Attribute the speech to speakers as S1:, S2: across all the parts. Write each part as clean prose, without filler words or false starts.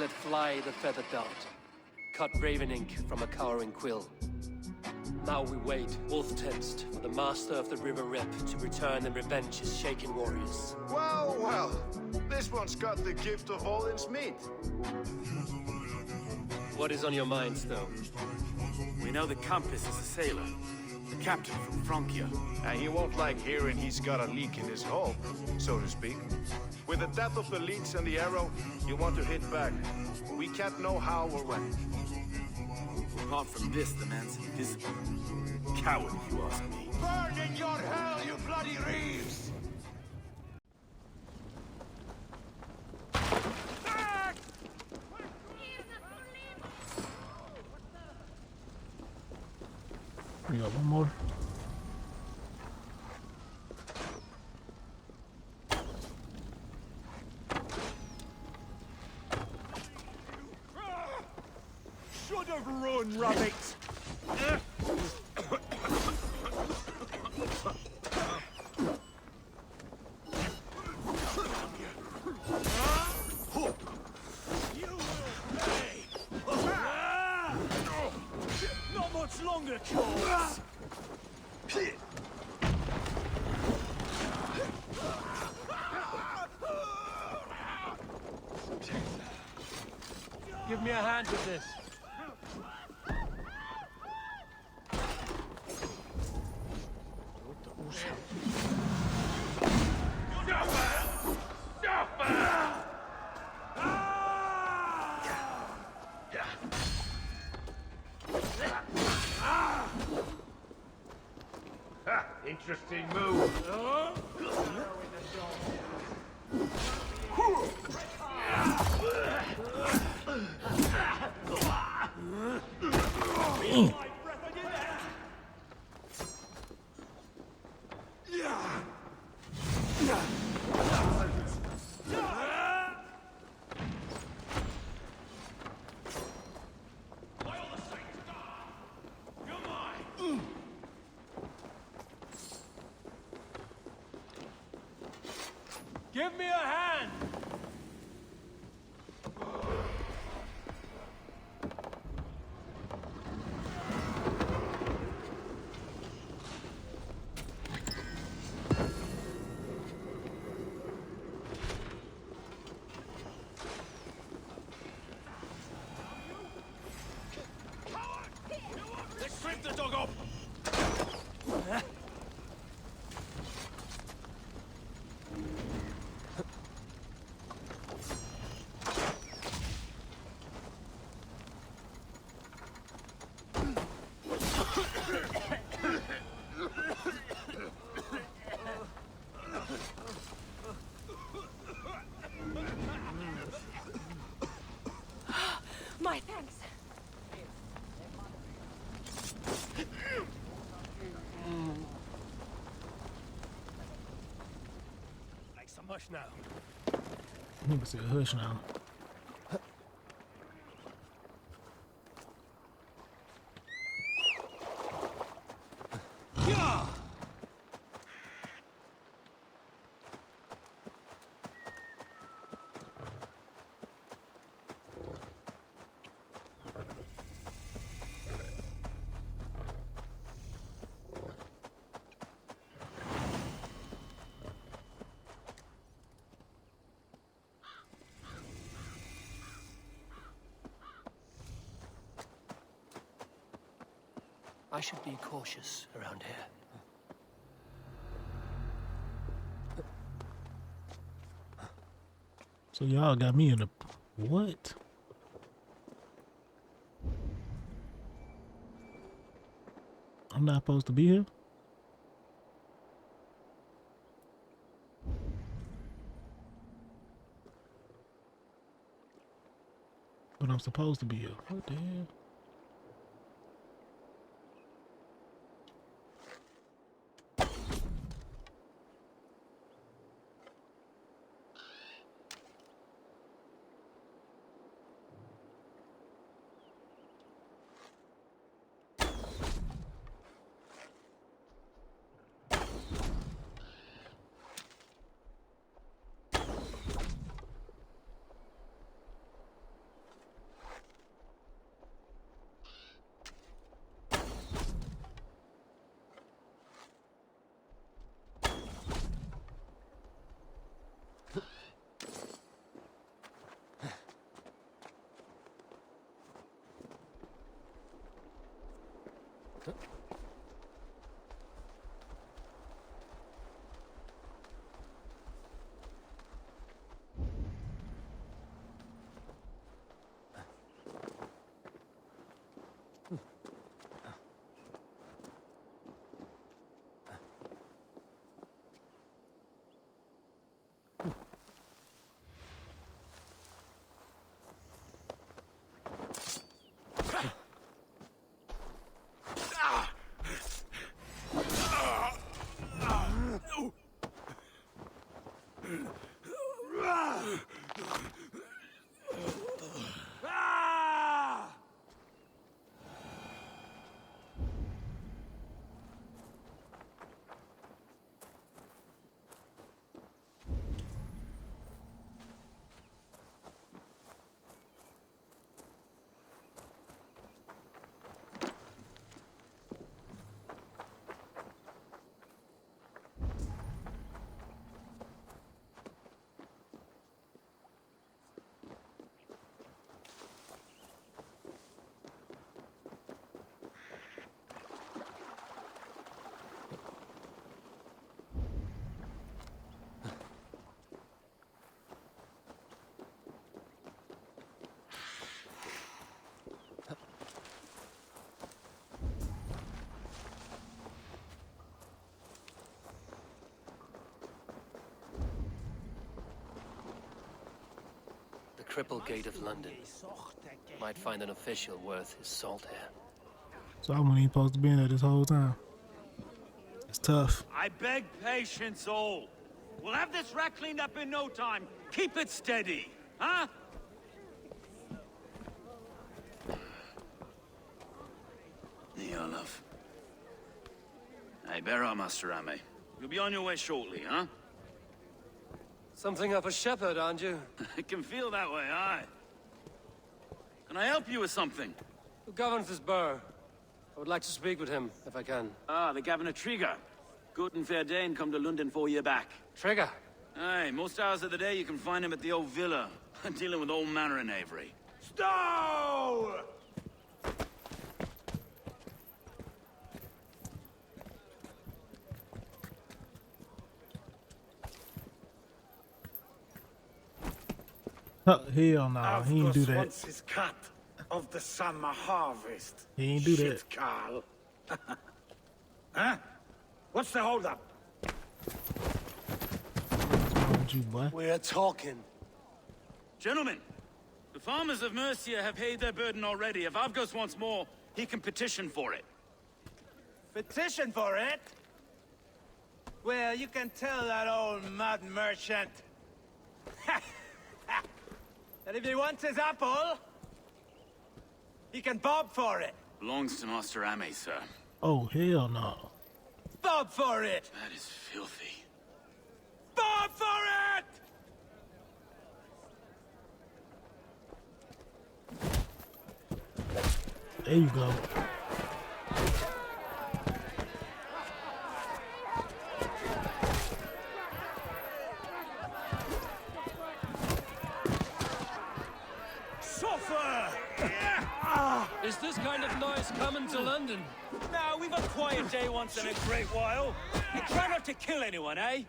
S1: let fly the feathered dart. Cut raven ink from a cowering quill. Now we wait, wolf-tensed, for the master of the river rep to return and revenge his shaken warriors.
S2: Well, well, this one's got the gift of Odin's meat.
S1: What is on your mind, Stowe?
S3: We know that Campus is a sailor, the captain from Francia.
S2: And he won't like hearing he's got a leak in his hull, so to speak. With the death of the Leech and the arrow, you want to hit back. We can't know how or when.
S3: Apart from this, the man's invisible. Coward, if you ask me.
S2: Burn in your hell, you bloody reeves!
S4: We got one more.
S2: Should have run, rabbit!
S3: You will pay! Not much longer, Corpse!
S1: Give me a hand with this.
S2: Interesting move.
S1: Give me a hand!
S3: Let's strip the dog off!
S5: My thanks.
S1: Like some mush now.
S4: Nigga said hush now.
S1: I should be cautious around here.
S4: So y'all got me in the what? I'm not supposed to be here? But I'm supposed to be here. What the hell?
S1: Cripple Gate of London. Might find an official worth his salt here.
S4: So I wasn't even supposed to be in there this whole time. It's tough.
S6: I beg patience, all. We'll have this wreck cleaned up in no time. Keep it steady, huh?
S3: Here, love. Hey, bear up, Master Ame. You'll be on your way shortly, huh?
S1: Something of a shepherd, aren't you?
S3: I can feel that way, aye. Can I help you with something?
S1: Who governs this burr? I would like to speak with him, if I can.
S3: Ah, the Governor Trigger. Good and fair Dane come to Lunden 4 year back.
S1: Trigger?
S3: Aye, most hours of the day you can find him at the old villa, dealing with all manner in Avery.
S6: Stowe!
S4: Oh, hell no, he ain't do that.
S6: Once is cut of the summer harvest.
S4: He ain't do that.
S6: Shit, Carl. Huh? What's the holdup?
S4: What's wrong with you, boy?
S1: We're talking.
S3: Gentlemen, the farmers of Mercia have paid their burden already. If Avgos wants more, he can petition for it.
S6: Petition for it? Well, you can tell that old mud merchant that if he wants his apple, he can bob for it.
S3: Belongs to Master Ame, sir.
S4: Oh, hell no.
S6: Bob for it!
S3: That is filthy.
S6: Bob for it!
S4: There you go.
S1: Is this kind of noise coming to London?
S6: Now, we've a quiet day once in a great while. And try not to kill anyone, eh?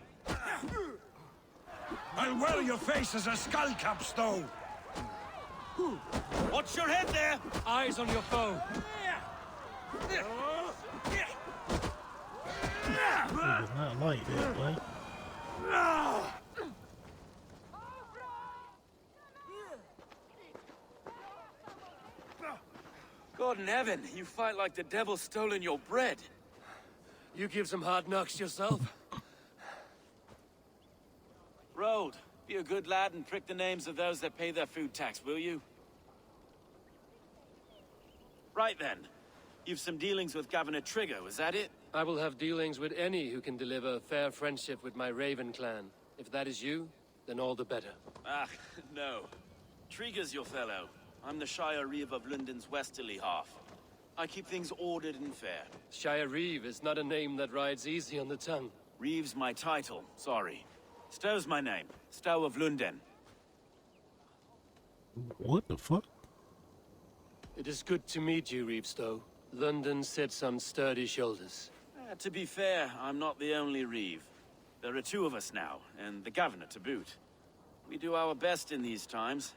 S7: I'll well your face as a skull cap, Stowe.
S6: Watch your head there!
S1: Eyes on your foe.
S4: It was not like that, boy.
S3: God in heaven, you fight like the devil's stolen your bread.
S1: You give some hard knocks yourself.
S3: Road, be a good lad and prick the names of those that pay their food tax, will you? Right then. You've some dealings with Governor Trigger, was that it?
S1: I will have dealings with any who can deliver fair friendship with my Raven clan. If that is you, then all the better.
S3: Ah, no. Trigger's your fellow. I'm the Shire Reeve of Lunden's westerly half. I keep things ordered and fair.
S1: Shire Reeve is not a name that rides easy on the tongue.
S3: Reeve's my title, sorry. Stowe's my name. Stowe of Lunden.
S4: What the fuck?
S1: It is good to meet you, Reeve Stowe. London sits on sturdy shoulders.
S3: To be fair, I'm not the only Reeve. There are two of us now, and the Governor to boot. We do our best in these times,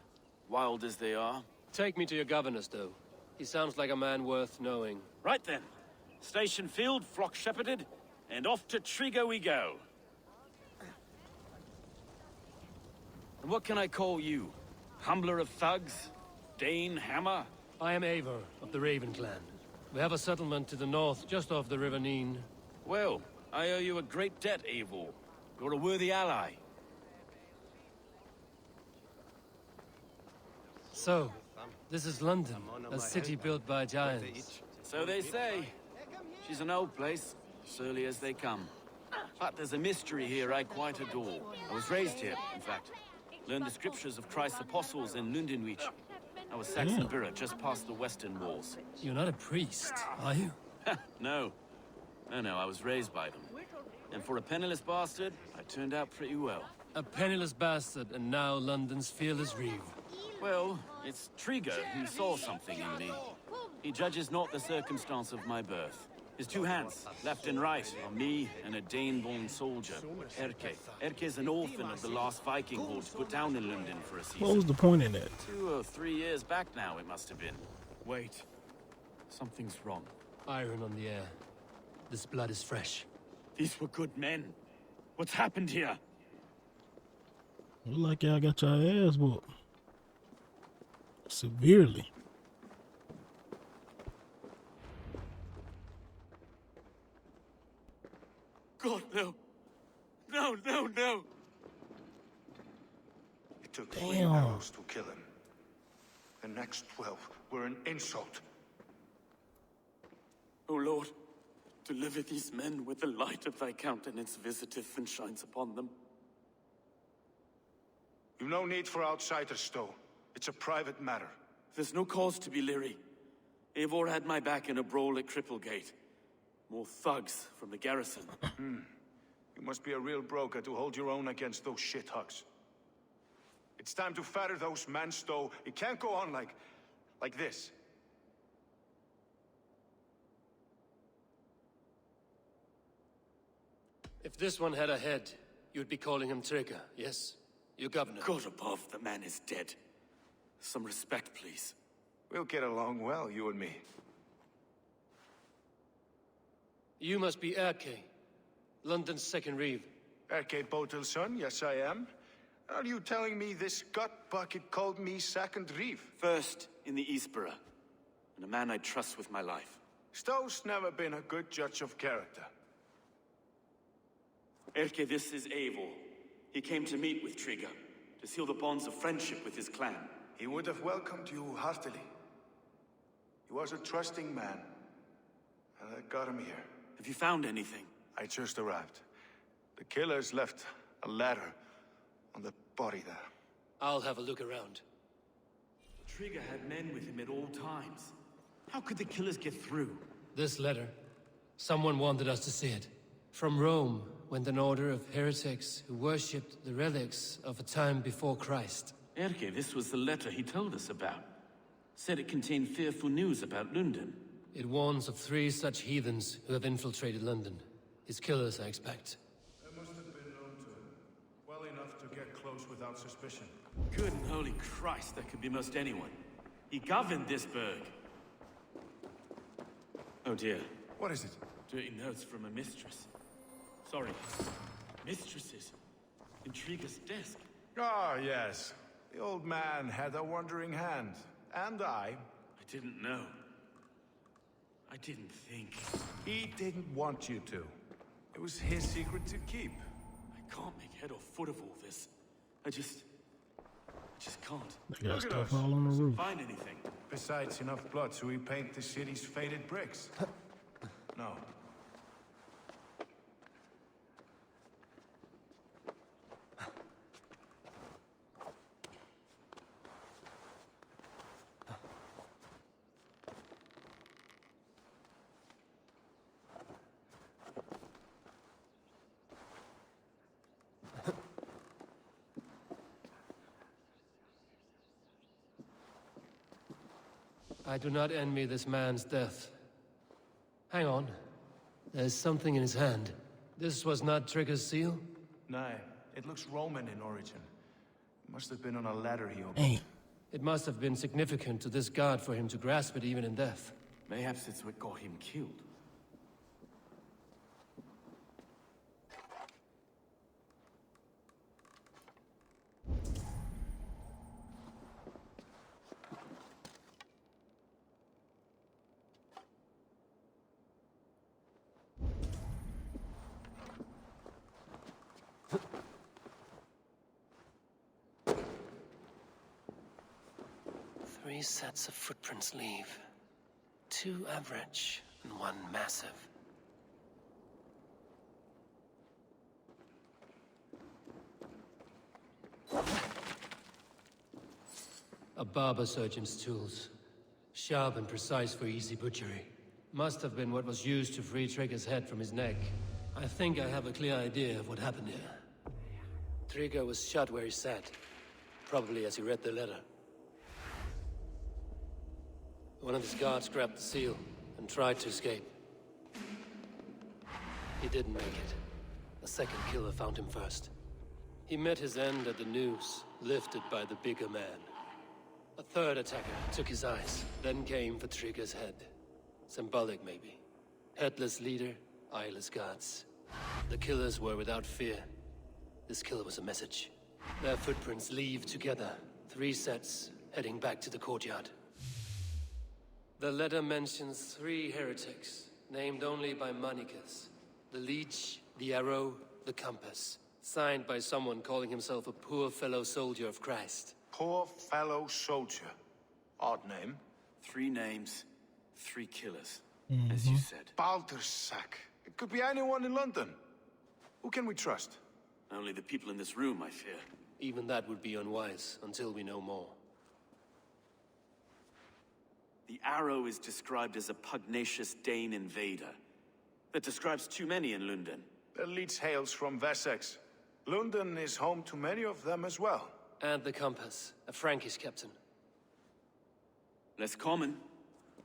S3: wild as they are.
S1: Take me to your governor, Stowe. He sounds like a man worth knowing.
S3: Right then. Station filled, flock shepherded, and off to Trigger we go. And what can I call you? Humbler of thugs? Dane Hammer?
S1: I am Eivor, of the Raven clan. We have a settlement to the north, just off the River Neen.
S3: Well, I owe you a great debt, Eivor. You're a worthy ally.
S1: So, this is London, a city built by giants.
S3: So they say. She's an old place, surly as they come. But there's a mystery here I quite adore. I was raised here, in fact. Learned the scriptures of Christ's apostles in Lunden. I was Saxon Borough, just past the western walls.
S1: You're not a priest, are you?
S3: No. No, I was raised by them. And for a penniless bastard, I turned out pretty well.
S1: A penniless bastard, and now London's fearless reeve.
S3: Well, it's Trigger who saw something in me. He judges not the circumstance of my birth. His two hands, left and right, are me and a Dane-born soldier, Erke. Erke is an orphan of the last Viking horde put down in Lunden for a season.
S4: What was the point in that?
S3: 2 or 3 years back now, it must have been. Wait. Something's wrong.
S1: Iron on the air. This blood is fresh.
S3: These were good men. What's happened here?
S4: Look like y'all got your ass whooped. Severely.
S3: God, no. No.
S2: It took 3 arrows to kill him. The next 12 were an insult.
S3: O Lord, deliver these men with the light of thy countenance visiteth and shines upon them.
S2: You've no need for outsiders, Stowe. It's a private matter.
S3: There's no cause to be leery. Eivor had my back in a brawl at Cripplegate. More thugs from the garrison.
S2: You must be a real broker to hold your own against those shithugs. It's time to fetter those men, Stowe. It can't go on like this.
S1: If this one had a head, you'd be calling him Trigger, yes? Your governor.
S3: God above, the man is dead. Some respect, please.
S2: We'll get along well, you and me.
S1: You must be Erke, London's second reeve.
S2: Erke Botel's son, yes I am. Are you telling me this gut bucket called me second reeve?
S3: First in the Eastborough, and a man I trust with my life.
S2: Stowe's never been a good judge of character.
S3: Erke, this is Eivor. He came to meet with Trigger, to seal the bonds of friendship with his clan.
S2: He would have welcomed you heartily. He was a trusting man, and I got him here.
S3: Have you found anything?
S2: I just arrived. The killers left a letter on the body there.
S1: I'll have a look around.
S3: Trigger had men with him at all times. How could the killers get through?
S1: This letter. Someone wanted us to see it. From Rome went an order of heretics who worshipped the relics of a time before Christ.
S3: Erke, this was the letter he told us about. Said it contained fearful news about Lunden.
S1: It warns of 3 such heathens who have infiltrated London. His killers, I expect.
S2: They must have been known to him. Well enough to get close without suspicion.
S3: Good and holy Christ, that could be most anyone. He governed this burg. Oh dear.
S2: What is it?
S3: Dirty notes from a mistress. Sorry. Mistresses. In Trigger's desk.
S2: Ah, yes. The old man had a wandering hand. And I
S3: didn't know. I didn't think.
S2: He didn't want you to. It was his secret to keep.
S3: I can't make head or foot of all this. I just can't.
S4: They got
S2: Look at
S4: stuff
S2: us.
S4: all on the roof.
S3: Find anything.
S2: Besides enough blood so we paint the city's faded bricks. No.
S1: I do not envy this man's death. Hang on. There's something in his hand. This was not Trigger's seal?
S2: No, it looks Roman in origin. It must have been on a ladder he opened.
S4: Hey,
S1: It must have been significant to this god for him to grasp it even in death.
S3: Mayhaps it's what got him killed.
S1: 3 sets of footprints leave. 2 average and 1 massive. A barber surgeon's tools. Sharp and precise for easy butchery. Must have been what was used to free Trigger's head from his neck. I think I have a clear idea of what happened here. Trigger was shot where he sat. Probably as he read the letter. One of his guards grabbed the seal and tried to escape. He didn't make it. A second killer found him first. He met his end at the noose, lifted by the bigger man. A third attacker took his eyes, then came for Trigger's head. Symbolic, maybe. Headless leader, eyeless guards. The killers were without fear. This kill was a message. Their footprints leave together. 3 sets, heading back to the courtyard. The letter mentions 3 heretics, named only by Manicus. The Leech, the Arrow, the Compass. Signed by someone calling himself a poor fellow soldier of Christ.
S2: Poor fellow soldier. Odd name.
S3: 3 names, 3 killers, as you said.
S2: Baldersack. It could be anyone in London. Who can we trust?
S3: Only the people in this room, I fear.
S1: Even that would be unwise, until we know more.
S3: The Arrow is described as a pugnacious Dane invader. That describes too many in Lunden.
S2: The Leech hails from Wessex. Lunden is home to many of them as well.
S1: And the Compass, a Frankish captain.
S3: Less common,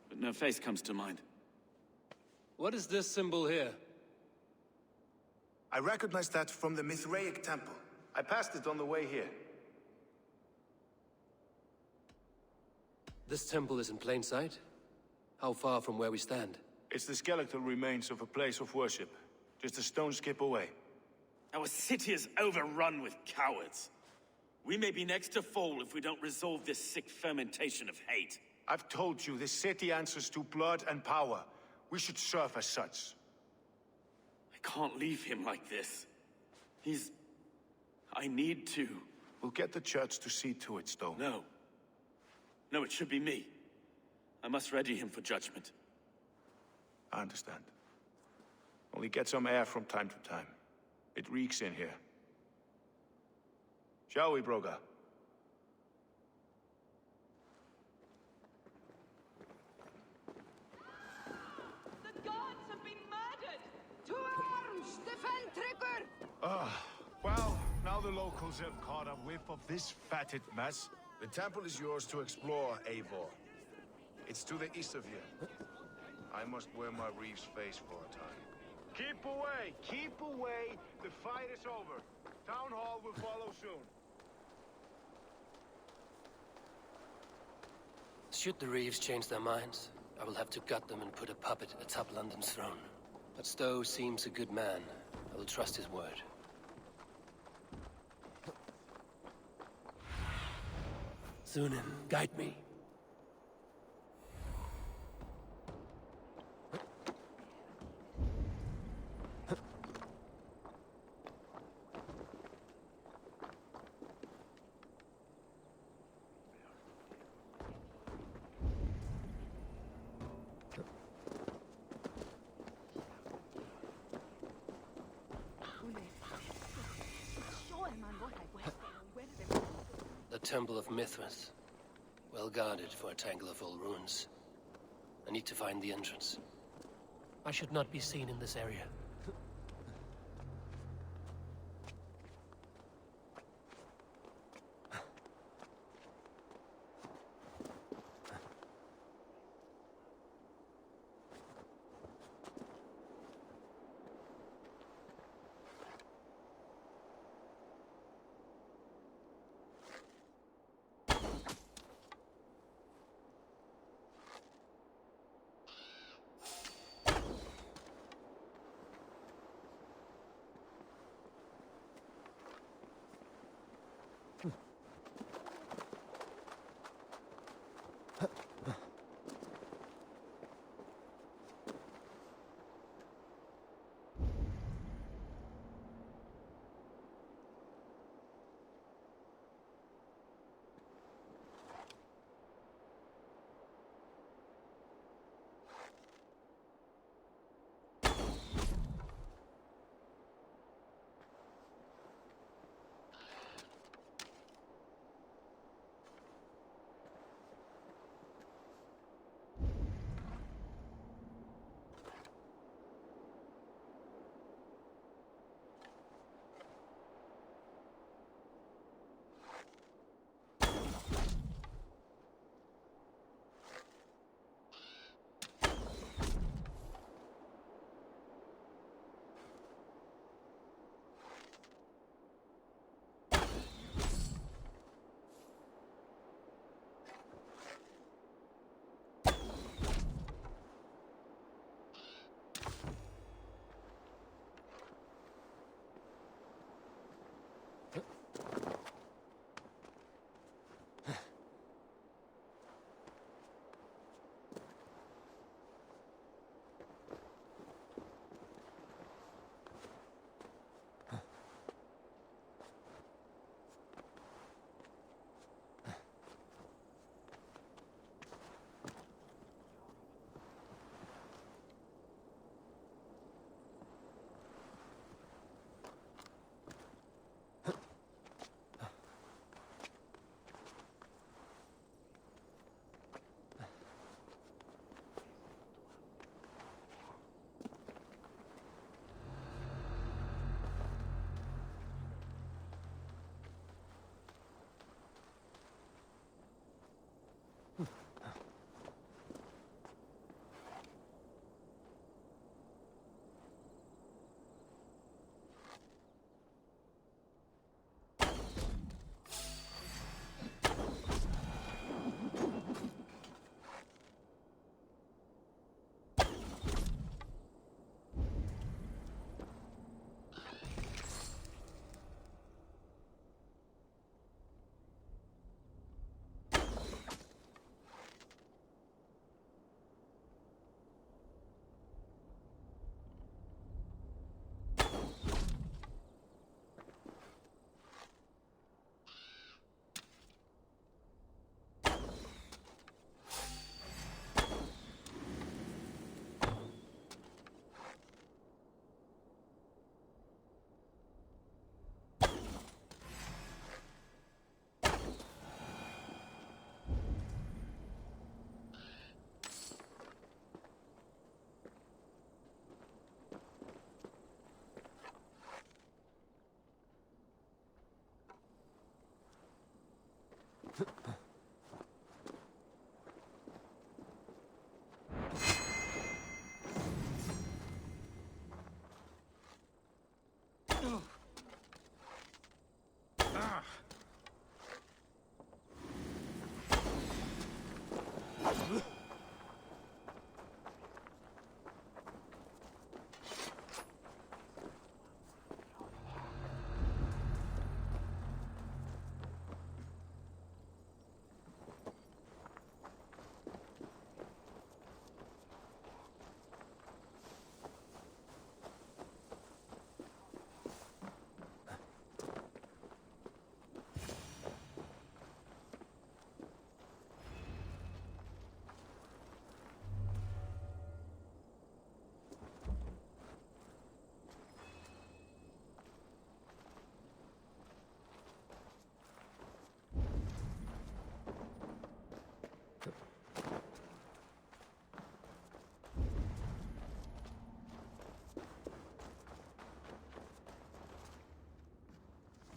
S3: but no face comes to mind.
S1: What is this symbol here?
S2: I recognize that from the Mithraic temple. I passed it on the way here.
S1: This temple is in plain sight? How far from where we stand?
S2: It's the skeletal remains of a place of worship. Just a stone's skip away.
S3: Our city is overrun with cowards. We may be next to fall if we don't resolve this sick fermentation of hate.
S2: I've told you, this city answers to blood and power. We should serve as such.
S3: I can't leave him like this. I need to.
S2: We'll get the church to see to it, Stowe.
S3: No. No, it should be me. I must ready him for judgment.
S2: I understand. Only get some air from time to time. It reeks in here. Shall we, Broga?
S5: The gods have been murdered! To arms! Defend Trigger!
S2: Well, now the locals have caught a whiff of this fatted mess. The temple is yours to explore, Eivor. It's to the east of here. I must wear my Reeve's face for a time. Keep away! Keep away! The fight is over. Town Hall will follow soon.
S1: Should the Reeves change their minds, I will have to gut them and put a puppet atop London's throne. But Stowe seems a good man. I will trust his word. Sunan, guide me. The Temple of Mithras. Well guarded for a tangle of old ruins. I need to find the entrance. I should not be seen in this area.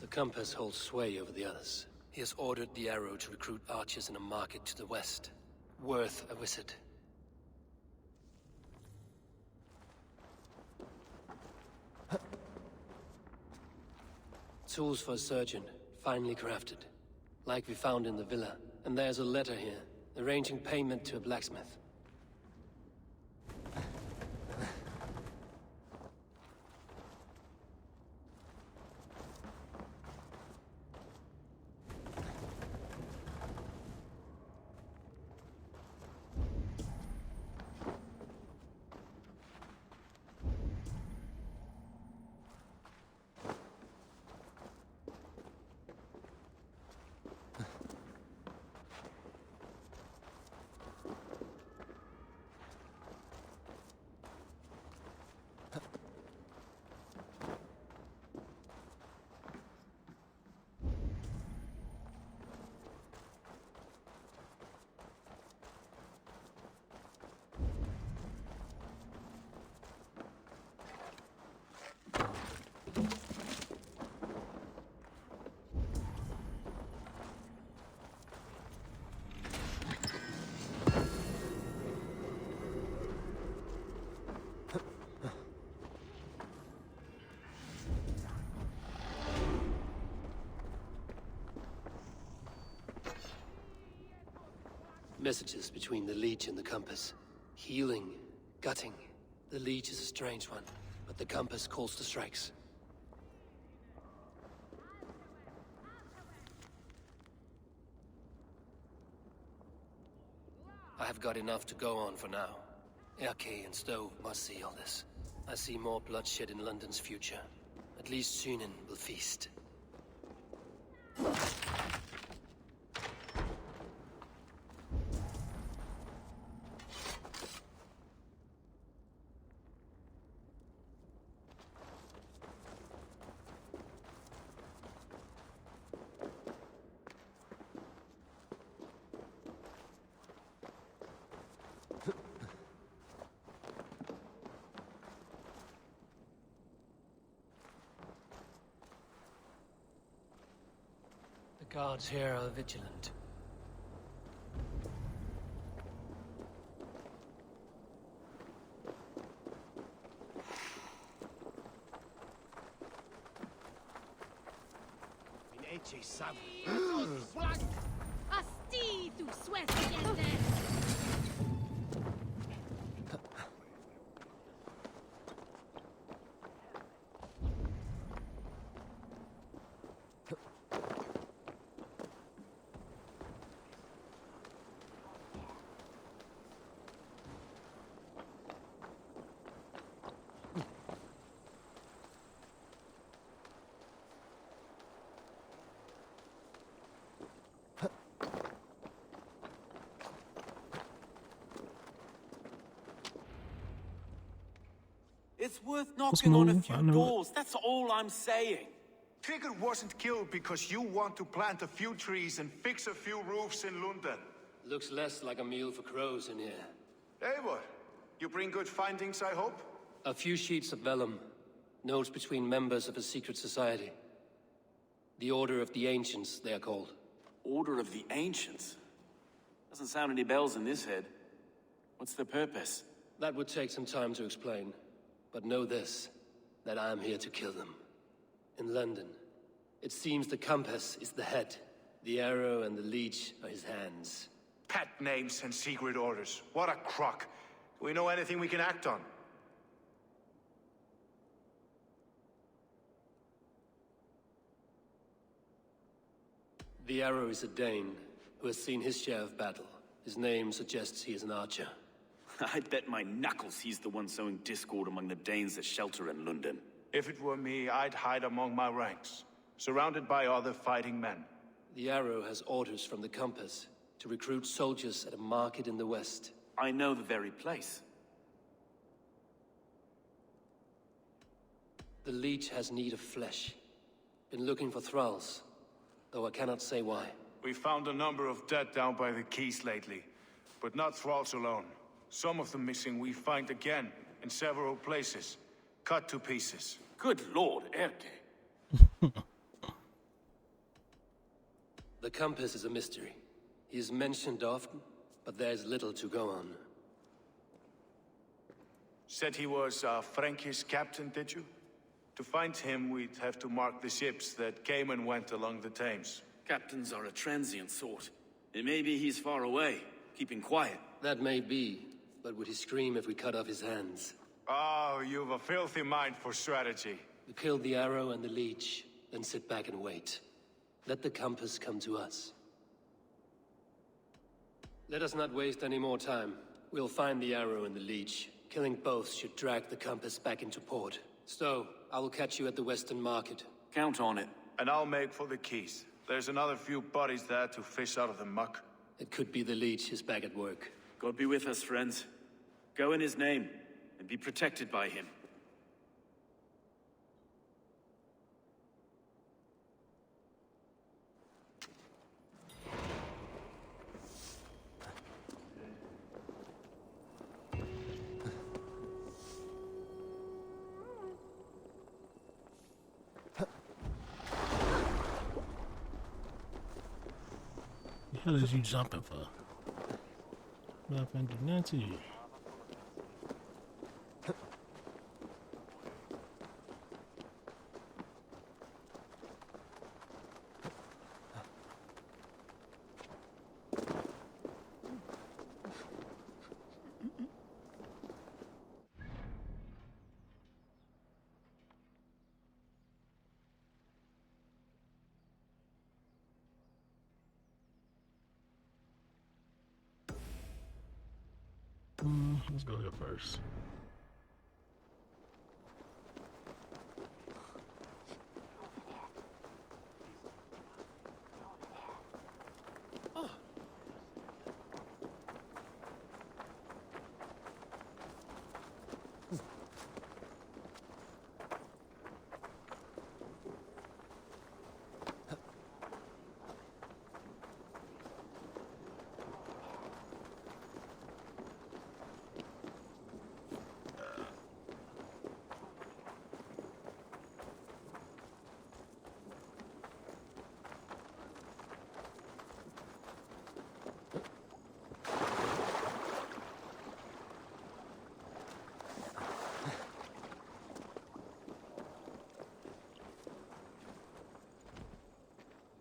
S1: The compass holds sway over the others. He has ordered the arrow to recruit archers in a market to the west. Worth a visit. Tools for a surgeon, finely crafted. Like we found in the villa. And there's a letter here, arranging payment to a blacksmith. Messages between the Leech and the compass. Healing, gutting. The Leech is a strange one, but the compass calls to strikes. I have got enough to go on for now. Erke and Stowe must see all this. I see more bloodshed in London's future. At least Lunden will feast. The guards here are vigilant.
S8: Asti, du Swestgende!
S3: It's worth knocking on a
S4: move?
S3: few
S4: I know it.
S3: doors, that's all I'm saying.
S2: Trigger wasn't killed because you want to plant a few trees and fix a few roofs in Lunden.
S1: Looks less like a meal for crows in here.
S2: Eivor, you bring good findings, I hope?
S1: A few sheets of vellum. Notes between members of a secret society. The Order of the Ancients, they are called.
S3: Order of the Ancients? Doesn't sound any bells in this head. What's the purpose?
S1: That would take some time to explain. But know this, that I am here to kill them. In London, it seems the compass is the head. The arrow and the leech are his hands.
S2: Pet names and secret orders. What a crock. Do we know anything we can act on?
S1: The arrow is a Dane who has seen his share of battle. His name suggests he is an archer.
S3: I bet my knuckles he's the one sowing discord among the Danes that shelter in Lunden.
S2: If it were me, I'd hide among my ranks, surrounded by other fighting men.
S1: The arrow has orders from the compass to recruit soldiers at a market in the west.
S3: I know the very place.
S1: The Leech has need of flesh. Been looking for thralls, though I cannot say why.
S2: We found a number of dead down by the quays lately, but not thralls alone. Some of the missing we find again in several places, cut to pieces.
S3: Good Lord, Erke.
S1: The compass is a mystery. He is mentioned often, but there is little to go on.
S2: Said he was a Frankish captain, did you? To find him, we'd have to mark the ships that came and went along the Thames.
S3: Captains are a transient sort. It may be he's far away, keeping quiet.
S1: That may be, but would he scream if we cut off his hands?
S2: Oh, you've a filthy mind for strategy.
S1: We kill the arrow and the leech, then sit back and wait. Let the compass come to us. Let us not waste any more time. We'll find the arrow and the leech. Killing both should drag the compass back into port. Stowe, I will catch you at the Western Market.
S3: Count on it.
S2: And I'll make for the quays. There's another few bodies there to fish out of the muck.
S1: It could be the leech is back at work.
S3: God be with us, friends. Go in his name, and be protected by him.
S4: The hell is you jumping for? Nothing to do nothing to you. Let's go here first.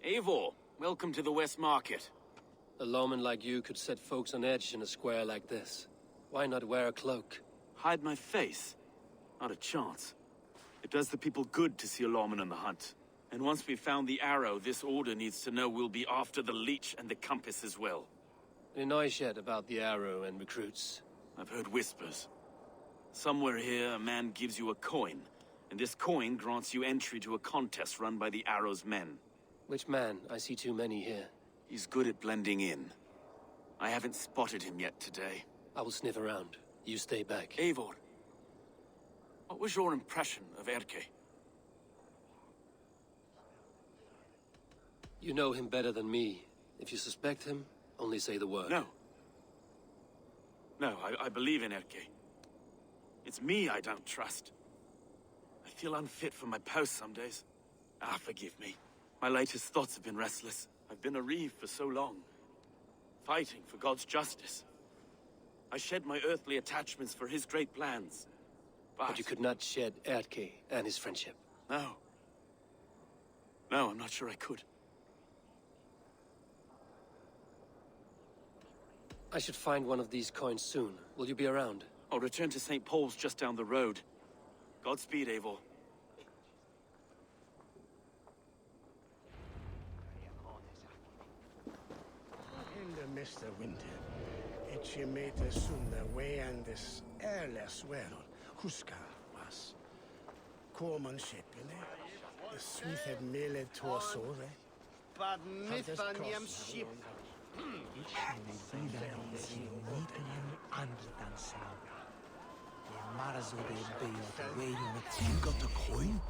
S3: Eivor, welcome to the West Market.
S1: A lawman like you could set folks on edge in a square like this. Why not wear a cloak?
S3: Hide my face? Not a chance. It does the people good to see a lawman on the hunt. And once we've found the arrow, this order needs to know we'll be after the leech and the compass as well.
S1: Any noise yet about the arrow and recruits?
S3: I've heard whispers. Somewhere here, a man gives you a coin, and this coin grants you entry to a contest run by the arrow's men.
S1: Which man? I see too many here.
S3: He's good at blending in. I haven't spotted him yet today.
S1: I will sniff around. You stay back.
S3: Eivor, what was your impression of Erke?
S1: You know him better than me. If you suspect him, only say the word.
S3: No. No, I believe in Erke. It's me I don't trust. I feel unfit for my post some days. Forgive me. My latest thoughts have been restless. I've been a reeve for so long, fighting for God's justice. I shed my earthly attachments for his great plans.
S1: But you could not shed Erke and his friendship.
S3: No. No, I'm not sure I could.
S1: I should find one of these coins soon. Will you be around?
S3: I'll return to St. Paul's just down the road. Godspeed, Eivor.
S9: Mr. Winter, etxe meter sunna weandes ærles verol, huska was. Korman skipene, the sweet mele torsore.
S6: But Nifanyam ship.
S9: You got the coin?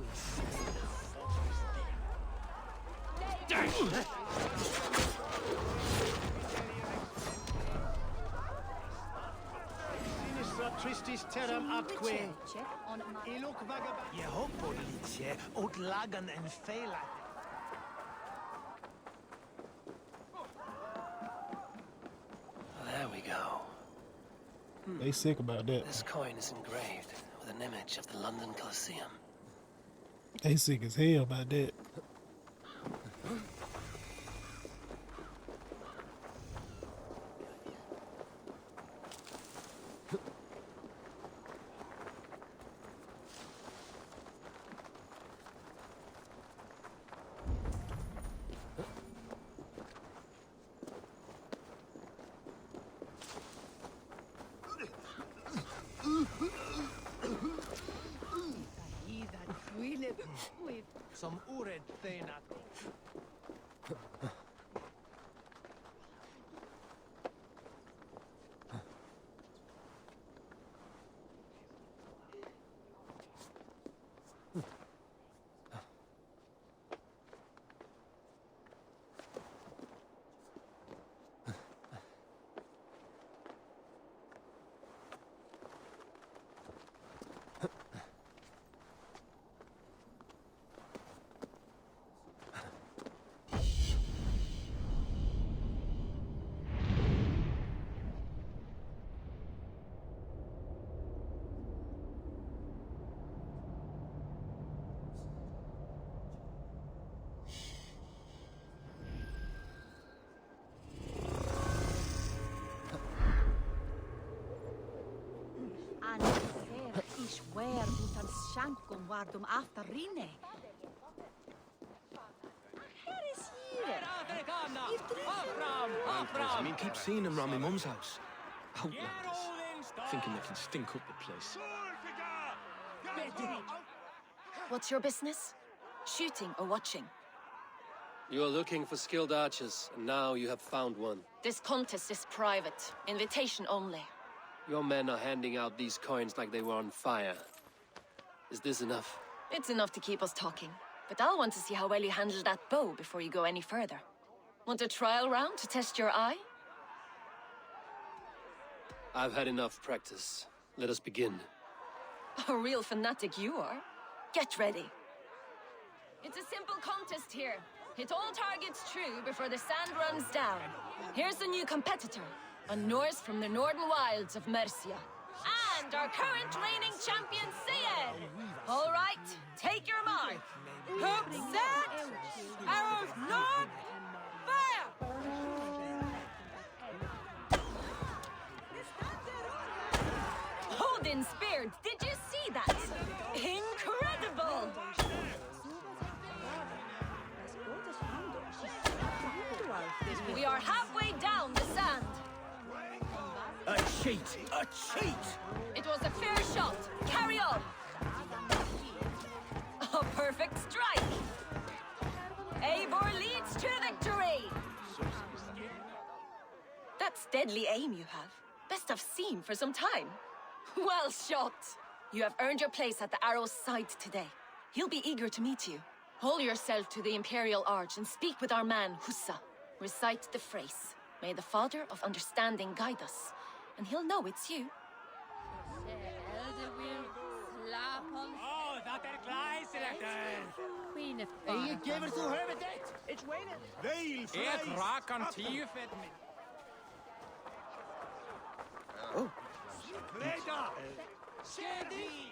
S6: Tristis terram atque. Ilok vagabond.
S9: Je hoppar lite åt lagan en fela.
S1: There we go.
S4: They sick about that.
S1: This coin is engraved with an image of the London Colosseum.
S4: They sick as hell about that.
S9: Som orädd fenat.
S8: Where utan shankum vardum after rine.
S10: I keep seeing them around my mum's house. Outlanders. Thinking they can stink up the place.
S11: What's your business? Shooting or watching?
S1: You are looking for skilled archers, and now you have found one.
S11: This contest is private. Invitation only.
S1: Your men are handing out these coins like they were on fire. Is this enough?
S11: It's enough to keep us talking. But I'll want to see how well you handle that bow before you go any further. Want a trial round to test your eye?
S1: I've had enough practice. Let us begin.
S11: A real fanatic you are. Get ready. It's a simple contest here. Hit all targets true before the sand runs down. Here's the new competitor. A Norse from the northern wilds of Mercia. And our current reigning champion, Seer! All right, take your mark. Hook set! Arrows locked! Fire! Odin speared, did you see that? Incredible! We are halfway down the sand.
S9: A cheat! A cheat!
S11: It was a fair shot. Carry on. A perfect strike. Eivor leads to victory. That's deadly aim you have. Best I've seen for some time. Well shot. You have earned your place at the arrow's side today. He'll be eager to meet you. Hold yourself to the Imperial Arch and speak with our man, Hussa. Recite the phrase. May the Father of Understanding guide us, and he'll know it's you.
S8: Oh, Queen of
S9: Je gever zo hebben dit. It's waiting.
S6: Veil
S9: Ik raak aan tiefet.
S6: Oh. Leda!
S9: Steady!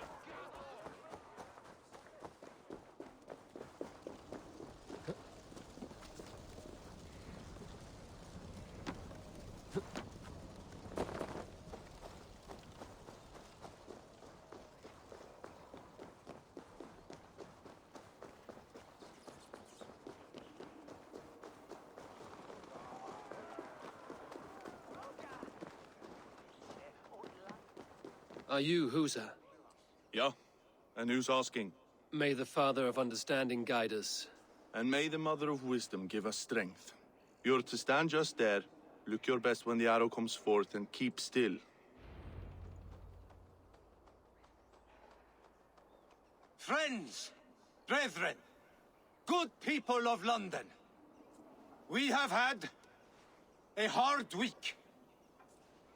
S1: Are you Husa?
S12: Yeah, and who's asking?
S1: May the Father of Understanding guide us.
S12: And may the Mother of Wisdom give us strength. You're to stand just there, look your best when the arrow comes forth, and keep still.
S6: Friends, brethren, good people of London, we have had a hard week.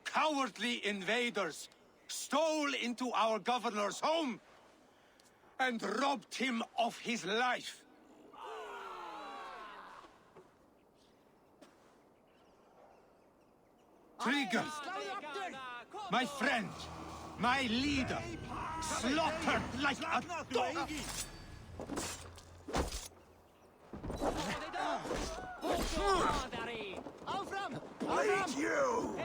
S6: Cowardly invaders stole into our governor's home and robbed him of his life. Trigger, my friend, my leader, slaughtered like a dog.
S7: Bleed you!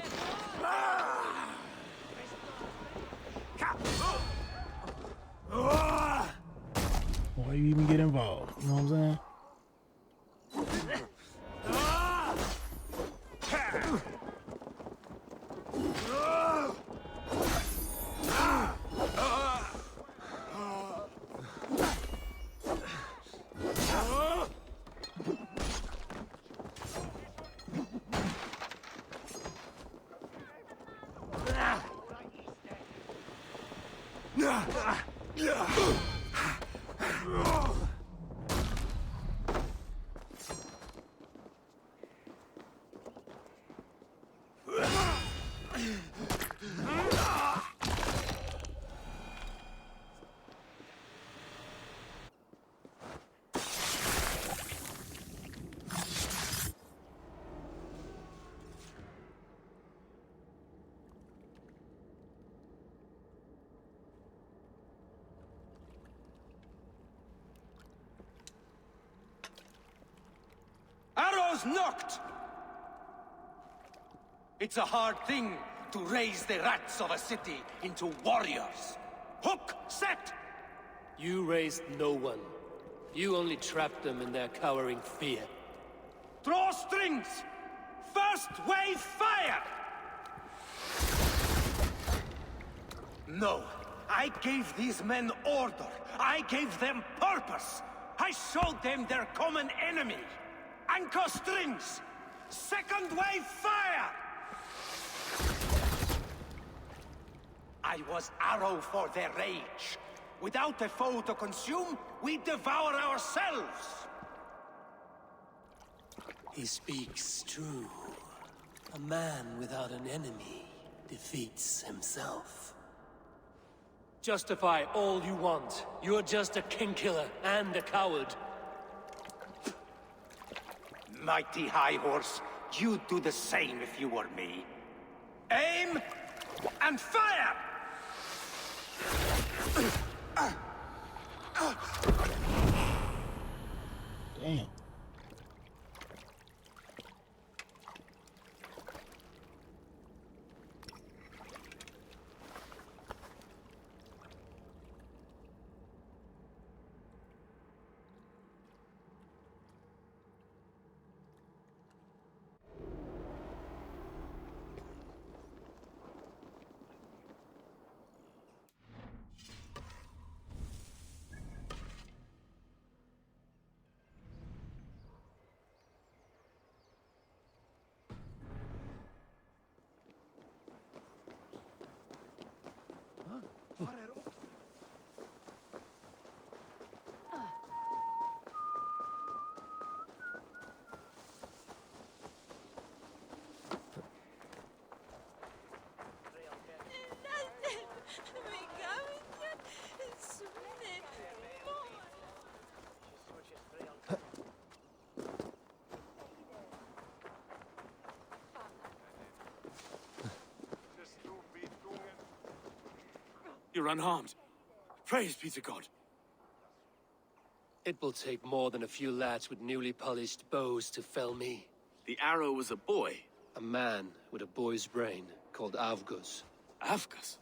S4: Why you even get involved? You know what I'm saying?
S6: Arrows knocked! It's a hard thing to raise the rats of a city into warriors. Hook set!
S1: You raised no one. You only trapped them in their cowering fear.
S6: Draw strings! First wave fire! No, I gave these men order. I gave them purpose. I showed them their common enemy. Anchor strings! Second wave fire! I was arrow for their rage. Without a foe to consume, we devour ourselves!
S1: He speaks true. A man without an enemy defeats himself. Justify all you want. You're just a king-killer and a coward.
S6: Mighty High Horse, you'd do the same if you were me. Aim and fire!
S4: Damn.
S3: You're unharmed. Praise be to God.
S1: It will take more than a few lads with newly polished bows to fell me.
S3: The arrow was a boy.
S1: A man with a boy's brain called Avgus.
S3: Avgus?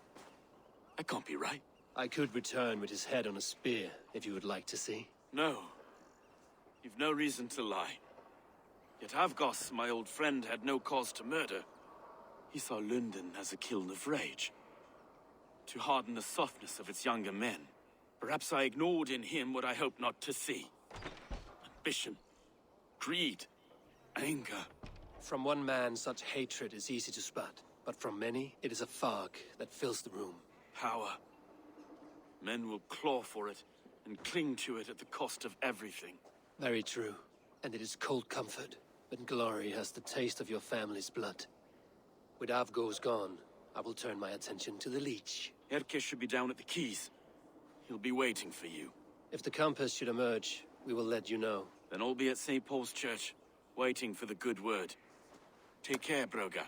S3: That can't be right.
S1: I could return with his head on a spear, if you would like to see.
S3: No. You've no reason to lie. Yet Avgos, my old friend, had no cause to murder. He saw Lunden as a kiln of rage. To harden the softness of its younger men. Perhaps I ignored in him what I hoped not to see. Ambition. Greed. Anger.
S1: From one man, such hatred is easy to spot. But from many, it is a fog that fills the room.
S3: Power. Men will claw for it, and cling to it at the cost of everything.
S1: Very true. And it is cold comfort, when glory has the taste of your family's blood. With Avgos gone, I will turn my attention to the Leech.
S3: Erke should be down at the quays. He'll be waiting for you.
S1: If the compass should emerge, we will let you know.
S3: Then I'll be at St. Paul's Church, waiting for the good word. Take care, Broga.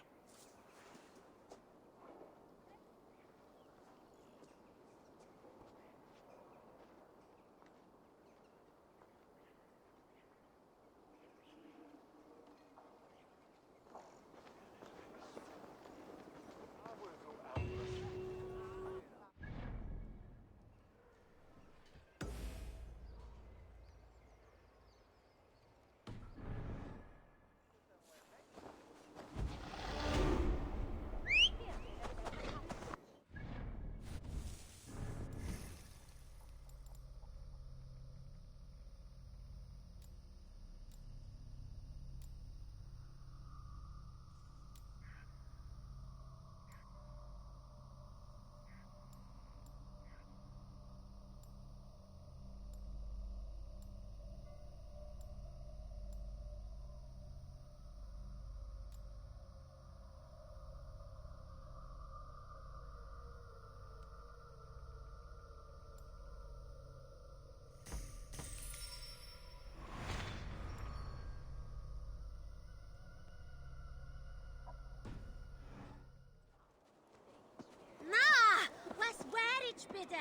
S8: Bitte!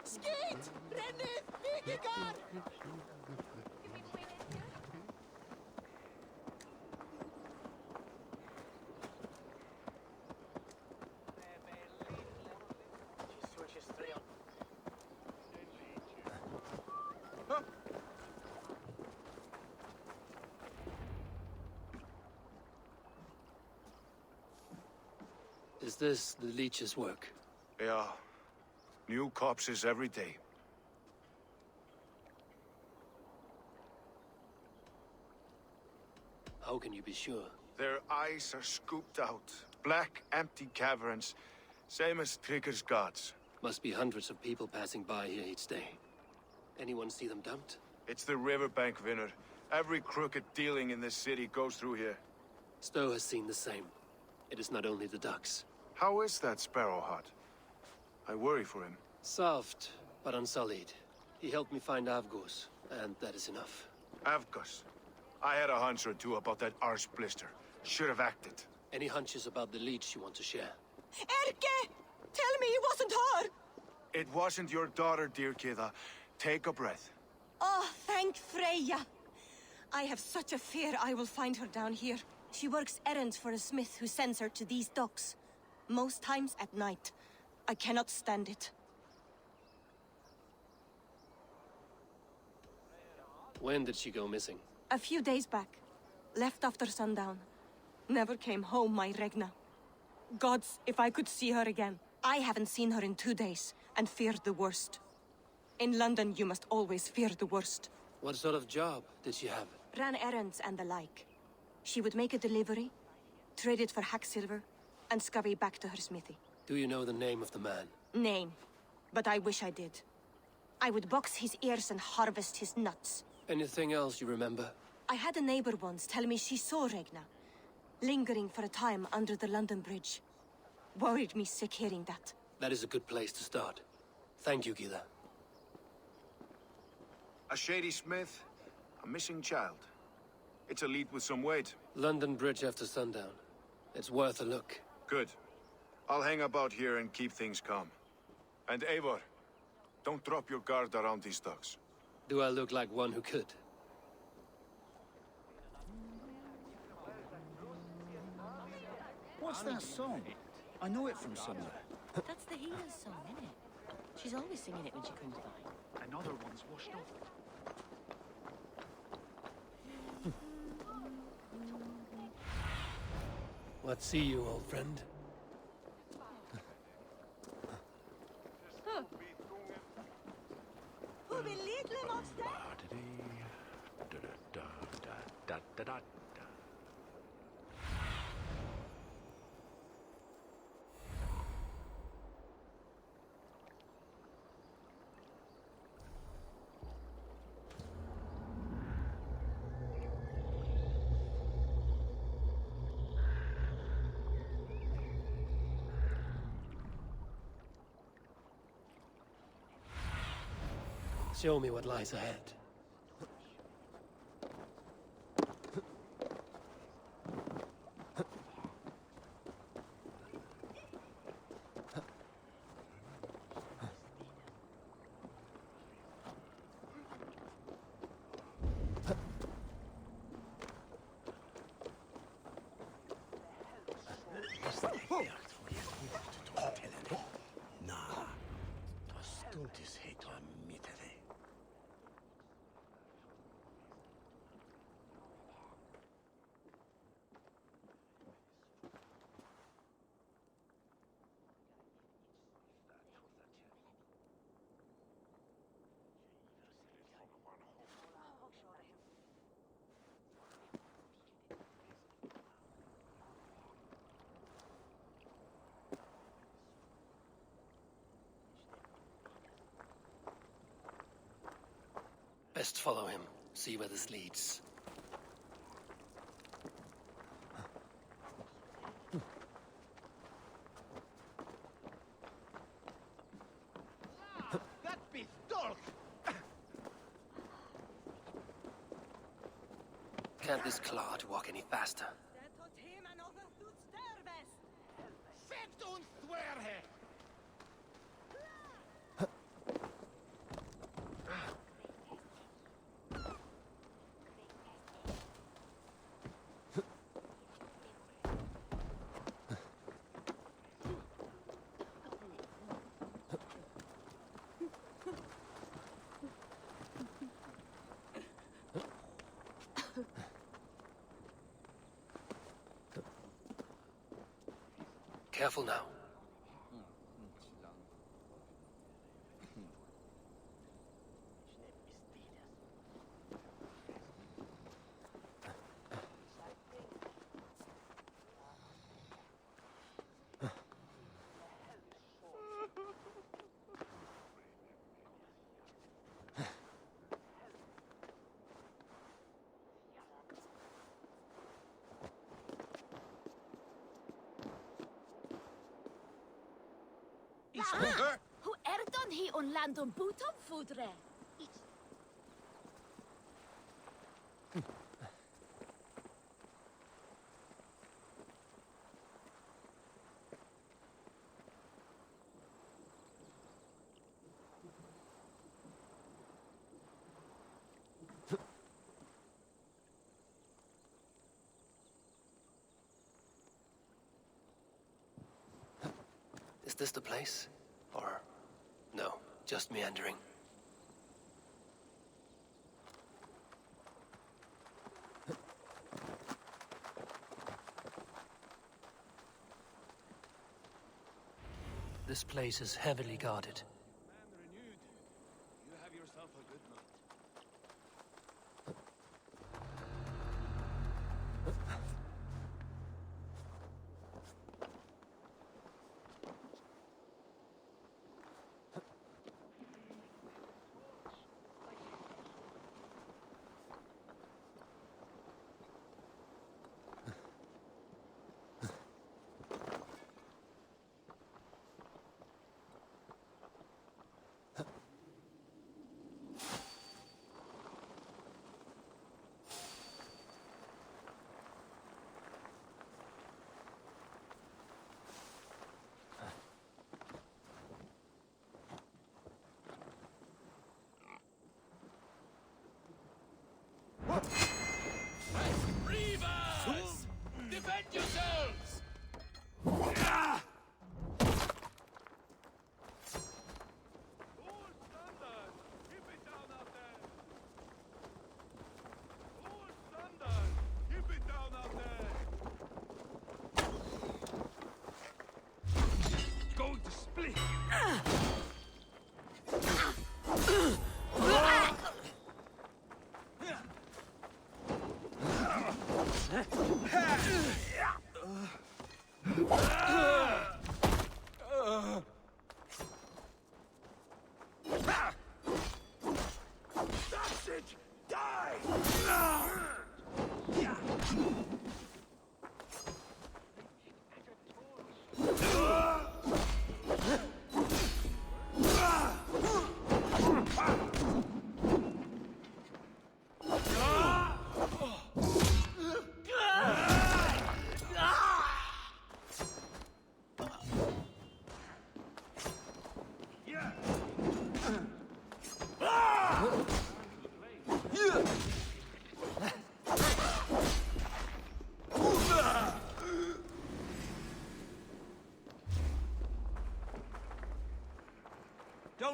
S9: Skeet! Renne! Vikinger!
S1: Is this the Leech's work?
S2: Yeah. New corpses every day.
S1: How can you be sure?
S2: Their eyes are scooped out. Black, empty caverns. Same as Trigger's gods.
S1: Must be hundreds of people passing by here each day. Anyone see them dumped?
S2: It's the riverbank, Vinner. Every crooked dealing in this city goes through here.
S1: Stowe has seen the same. It is not only the ducks.
S2: How is that Sparrow Hut? I worry for him.
S1: Soft, but unsullied. He helped me find Avgos, and that is enough.
S2: Avgos. I had a hunch or two about that arse blister. Should have acted.
S1: Any hunches about the Leech you want to share?
S5: Erke! Tell me it wasn't her!
S2: It wasn't your daughter, dear Kida. Take a breath.
S5: Oh, thank Freya. I have such a fear I will find her down here.
S8: She works errands for a smith who sends her to these docks.
S5: Most times at night. I cannot stand it.
S1: When did she go missing?
S5: A few days back. Left after sundown. Never came home, my Regna. Gods, if I could see her again. I haven't seen her in 2 days, and feared the worst. In London, you must always fear the worst.
S1: What sort of job did she have?
S5: Ran errands and the like. She would make a delivery, trade it for hack silver, and scurry back to her smithy.
S1: Do you know the name of the man?
S5: Name. But I wish I did. I would box his ears and harvest his nuts.
S1: Anything else you remember?
S5: I had a neighbor once tell me she saw Regna, lingering for a time under the London Bridge. Worried me sick hearing that.
S1: That is a good place to start. Thank you, Gila.
S2: A shady smith, a missing child. It's a lead with some weight.
S1: London Bridge after sundown. It's worth a look.
S2: Good. I'll hang about here and keep things calm. And Eivor, don't drop your guard around these thugs.
S1: Do I look like one who could?
S13: What's that song? I know it from somewhere.
S8: That's the healer's song, isn't it? She's always singing it when she comes by.
S13: Another one's washed off.
S1: Let's see you, old friend.
S9: Who will lead them upstairs?
S1: Show me what lies ahead. Best follow him, see where this leads.
S6: That beats dog!
S1: Can't this clod walk any faster?
S6: Set und swear!
S1: Careful now.
S8: Who erdan hi on land on butom fodre?
S1: Is this the place? Or no, just meandering? This place is heavily guarded.
S6: You have yourself a good night.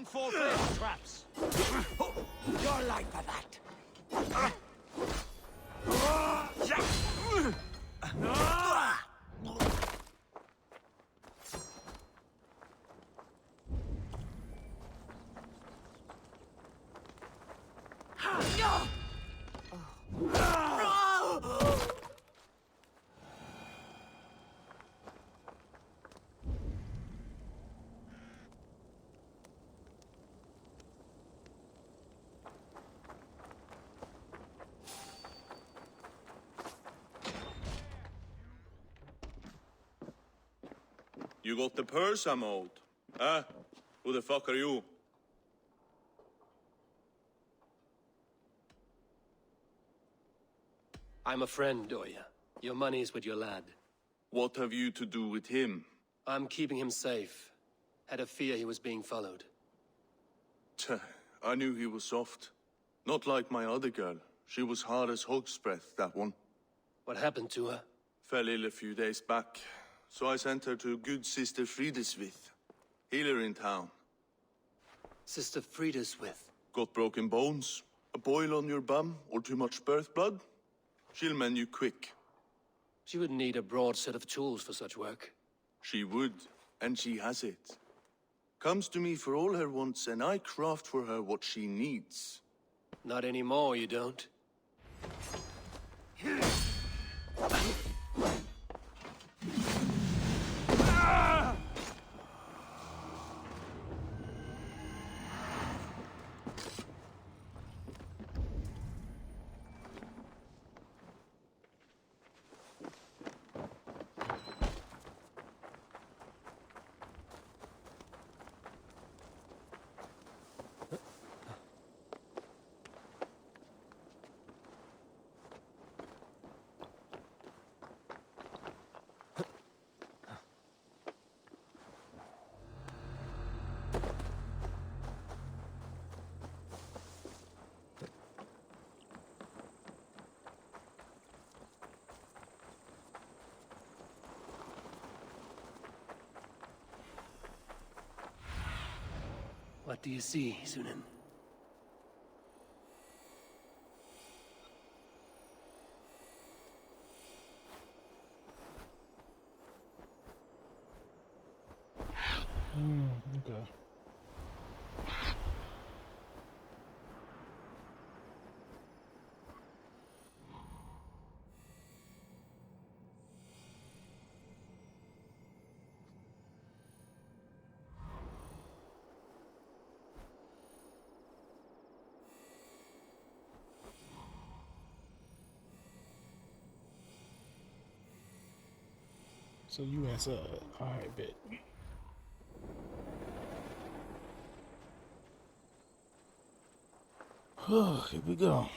S6: Don't fall for his traps. Your life for that.
S12: You got the purse I'm owed? Huh? Who the fuck are you?
S1: I'm a friend, Oya. Your money's with your lad.
S12: What have you to do with him?
S1: I'm keeping him safe. Had a fear he was being followed.
S12: Tch, I knew he was soft. Not like my other girl. She was hard as hog's breath, that one.
S1: What happened to her?
S12: Fell ill a few days back. So I sent her to good Sister Frideswith. Healer in town.
S1: Sister Frideswith?
S12: Got broken bones, a boil on your bum, or too much birth blood? She'll mend you quick.
S1: She would need a broad set of tools for such work.
S12: She would, and she has it. Comes to me for all her wants, and I craft for her what she needs.
S1: Not anymore, you don't. What do you see, Sunan?
S4: Okay. So you inside. Alright, bet. Here we go.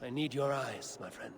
S1: I need your eyes, my friend.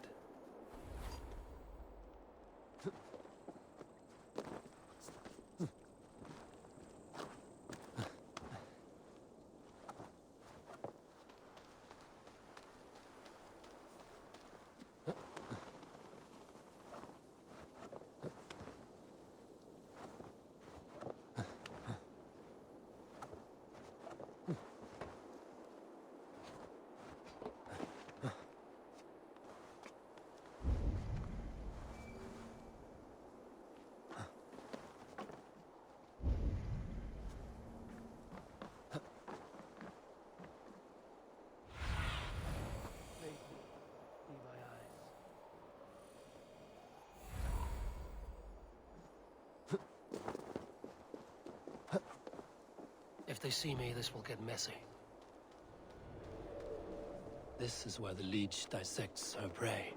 S1: If they see me, this will get messy. This is where the Leech dissects her prey.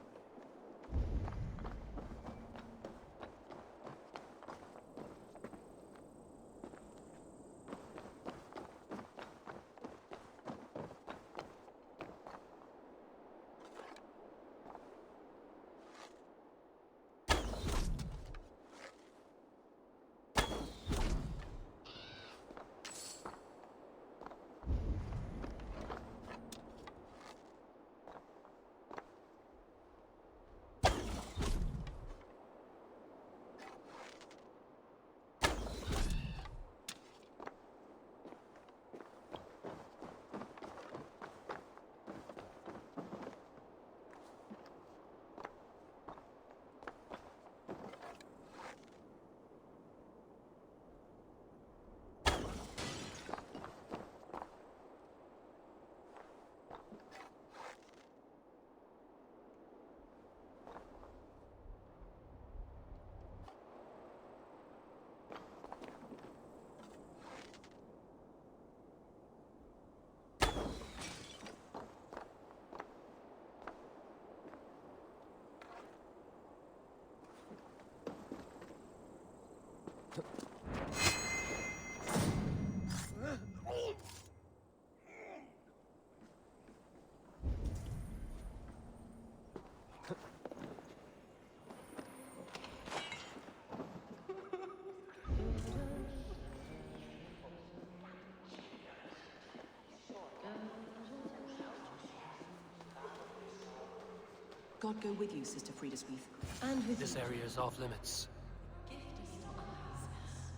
S14: God go with you, Sister Friedesweith.
S11: And with
S1: This
S11: you.
S1: area is off limits.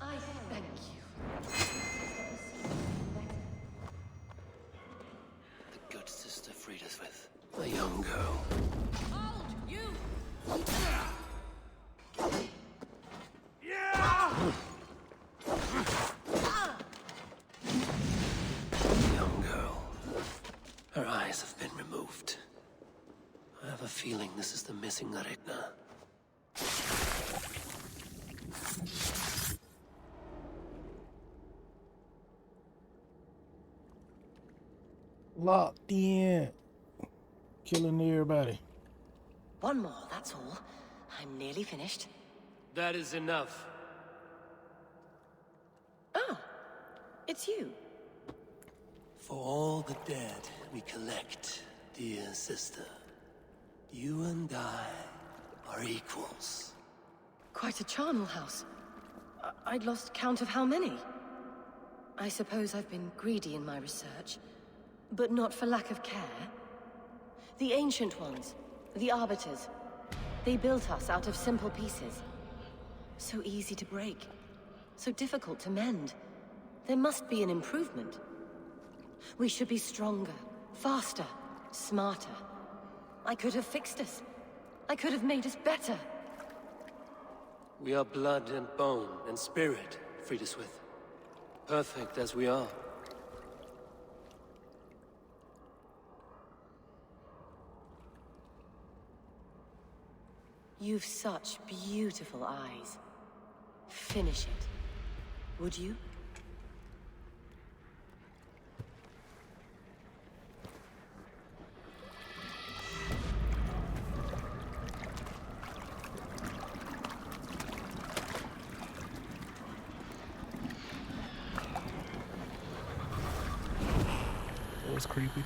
S11: I thank you.
S1: The good Sister Friedesweith. A young girl.
S11: Hold! You!
S1: Young girl. Her eyes have been removed. I have a feeling this is the missing Regna.
S4: Locked in. Killing everybody.
S8: One more, that's all. I'm nearly finished.
S1: That is enough.
S8: Oh, it's you.
S1: For all the dead we collect, dear sister, you and I are equals.
S11: Quite a charnel house. I'd lost count of how many. I suppose I've been greedy in my research, but not for lack of care. The Ancient Ones, the Arbiters, they built us out of simple pieces. So easy to break, so difficult to mend. There must be an improvement. We should be stronger, faster, smarter. I could have fixed us. I could have made us better.
S1: We are blood and bone and spirit, Friedesweith. Perfect as we are.
S11: You've such beautiful eyes. Finish it. Would you?
S4: That was creepy.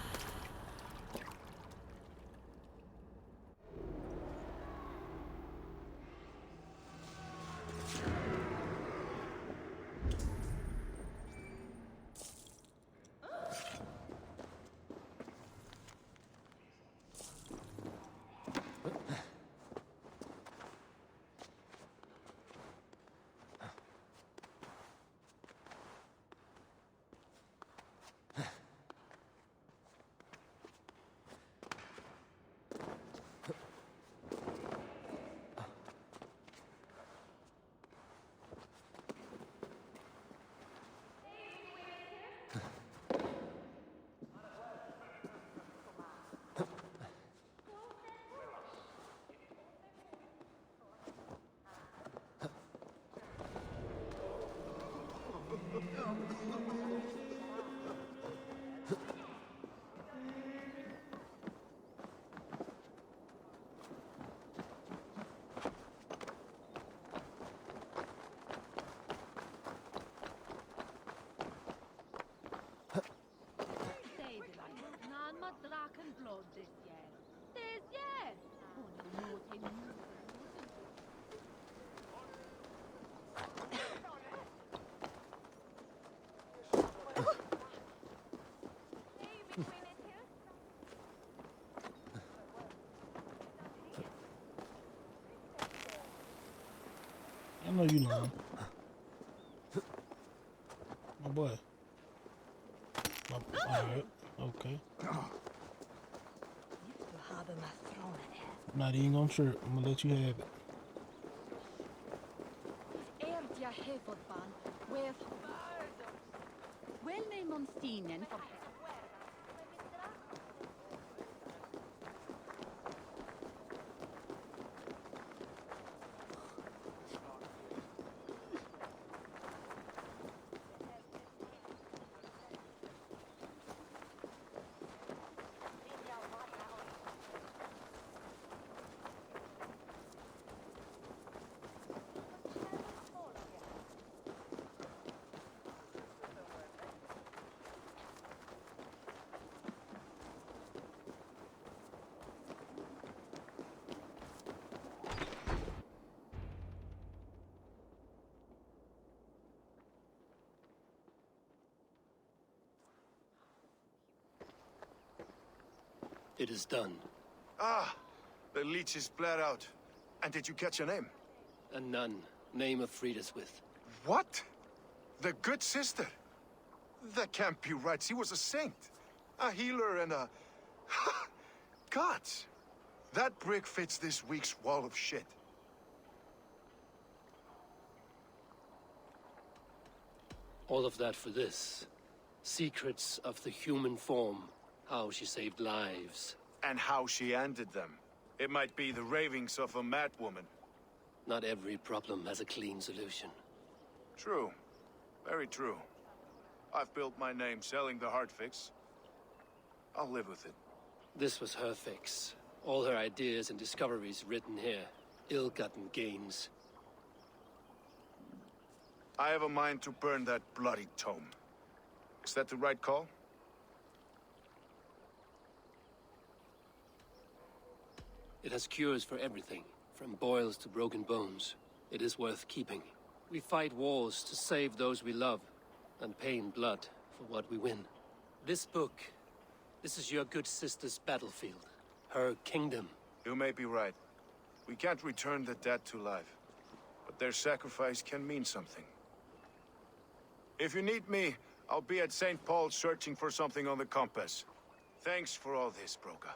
S4: I know you lying. My boy. Alright, okay. I'm not even gonna trip. I'm gonna let you have it.
S1: It is done.
S2: Ah, the Leech is bled out. And did you catch a name?
S1: A nun, name of Frida's with.
S2: What? The good sister? That can't be right. She was a saint. A healer and a... Gods! That brick fits this week's wall of shit.
S1: All of that for this. Secrets of the human form. How she saved lives.
S2: And how she ended them. It might be the ravings of a madwoman.
S1: Not every problem has a clean solution.
S2: True. Very true. I've built my name selling the heart fix. I'll live with it.
S1: This was her fix. All her ideas and discoveries written here. Ill-gotten gains.
S2: I have a mind to burn that bloody tome. Is that the right call?
S1: It has cures for everything, from boils to broken bones. It is worth keeping. We fight wars to save those we love, and pay in blood for what we win. This book, this is your good sister's battlefield. Her kingdom.
S2: You may be right. We can't return the dead to life. But their sacrifice can mean something. If you need me, I'll be at St. Paul's searching for something on the compass. Thanks for all this, Broca.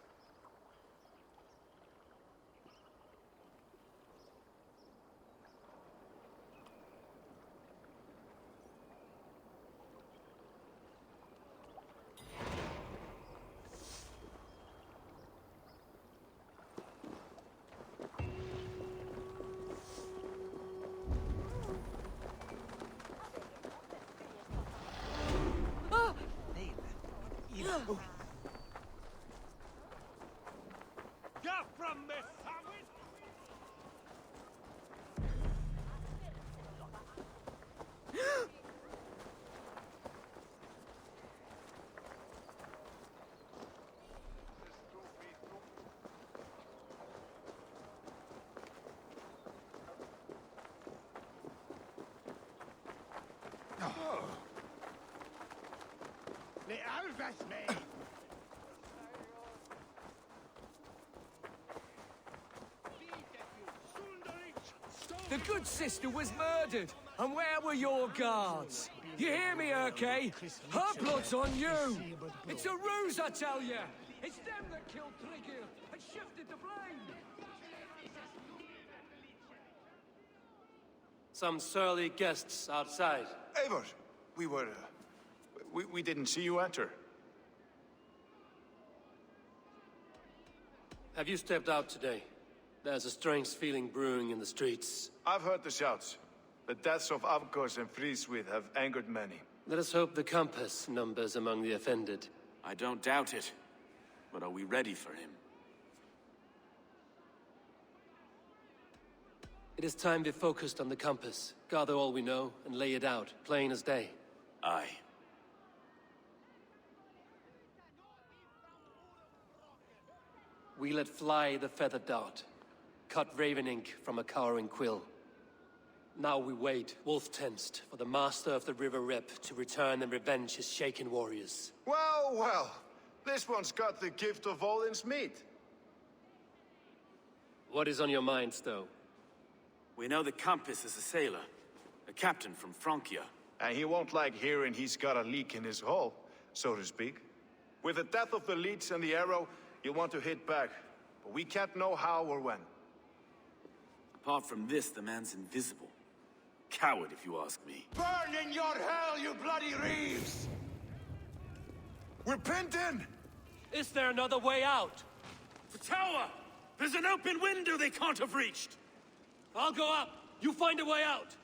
S6: The good sister was murdered, and where were your guards? You hear me, Erke? Her blood's on you! It's a ruse, I tell you! It's them that killed Tryggr and shifted the blame!
S1: Some surly guests outside.
S2: Eivor, we didn't see you enter.
S1: Have you stepped out today? There's a strange feeling brewing in the streets.
S2: I've heard the shouts. The deaths of Avgos and Frieswith have angered many.
S1: Let us hope the compass numbers among the offended.
S3: I don't doubt it. But are we ready for him?
S1: It is time to be focused on the compass. Gather all we know and lay it out, plain as day.
S3: Aye.
S1: We let fly the feathered dart. Cut raven ink from a cowering quill. Now we wait, wolf-tensed, for the master of the River Rep to return and revenge his shaken warriors.
S2: Well, well. This one's got the gift of Odin's meat.
S1: What is on your mind, Stowe?
S3: We know the compass is a sailor. A captain from Francia.
S2: And he won't like hearing he's got a leak in his hull, so to speak. With the death of the Leech and the arrow, you'll want to hit back. But we can't know how or when.
S3: Apart from this, the man's invisible. Coward, if you ask me.
S2: Burn in your hell, you bloody reeves! We're pinned in!
S1: Is there another way out?
S3: The tower! There's an open window they can't have reached!
S1: I'll go up! You find a way out!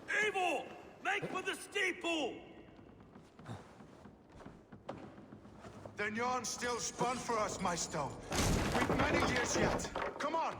S3: Eivor! Make for the steeple!
S2: The yarn's still spun for us, my Stowe. We've many years yet. Come on!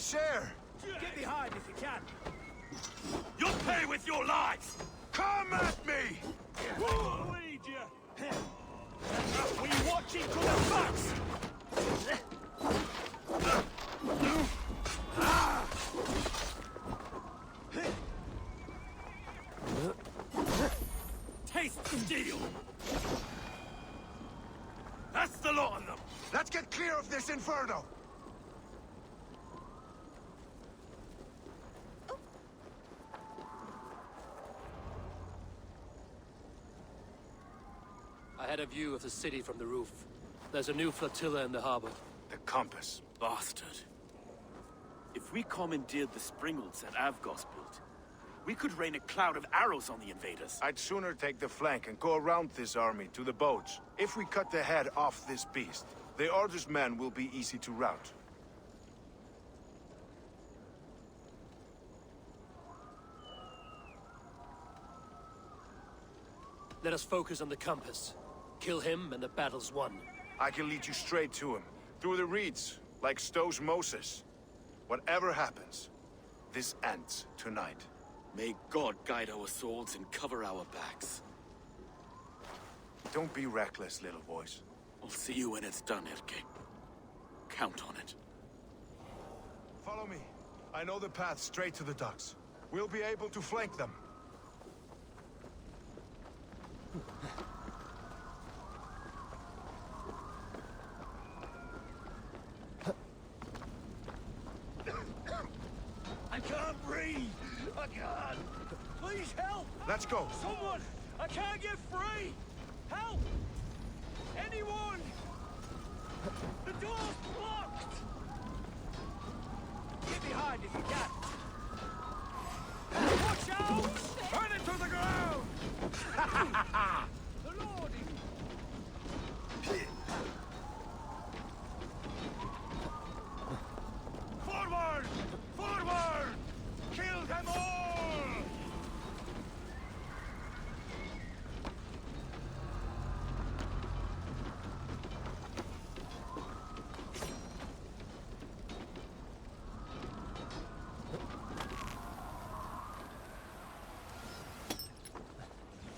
S2: share!
S6: Get behind if you can.
S2: You'll pay with your lives! Come at me!
S6: Lead you! We watch each other's backs!
S2: Taste steel! That's the lot of them! Let's get clear of this inferno!
S1: I had a view of the city from the roof. There's a new flotilla in the harbor.
S2: The compass.
S3: Bastard. If we commandeered the springles that Avgos built, we could rain a cloud of arrows on the invaders.
S2: I'd sooner take the flank and go around this army to the boats. If we cut the head off this beast, the Order's men will be easy to rout.
S1: Let us focus on the compass. Kill him and the battle's won.
S2: I can lead you straight to him, through the reeds, like Stowe's Moses. Whatever happens, this ends tonight.
S3: May God guide our swords and cover our backs.
S2: Don't be reckless, little voice.
S3: I'll see you when it's done, Erke. Count on it.
S2: Follow me. I know the path straight to the docks. We'll be able to flank them.
S6: I can't breathe! I can't! Please help!
S2: Let's go!
S6: Someone! I can't get free! Help! Anyone! The door's blocked! Get behind if you can! Watch out! Turn it to the ground! The Lord is... Forward! Forward! Kill them all!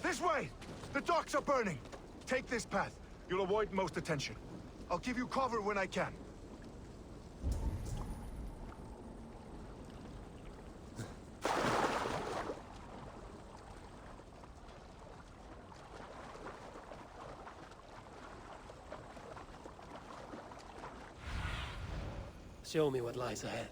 S6: This way! The docks are burning! Take this path. You'll avoid most attention. I'll give you cover when I can.
S1: Show me what lies ahead.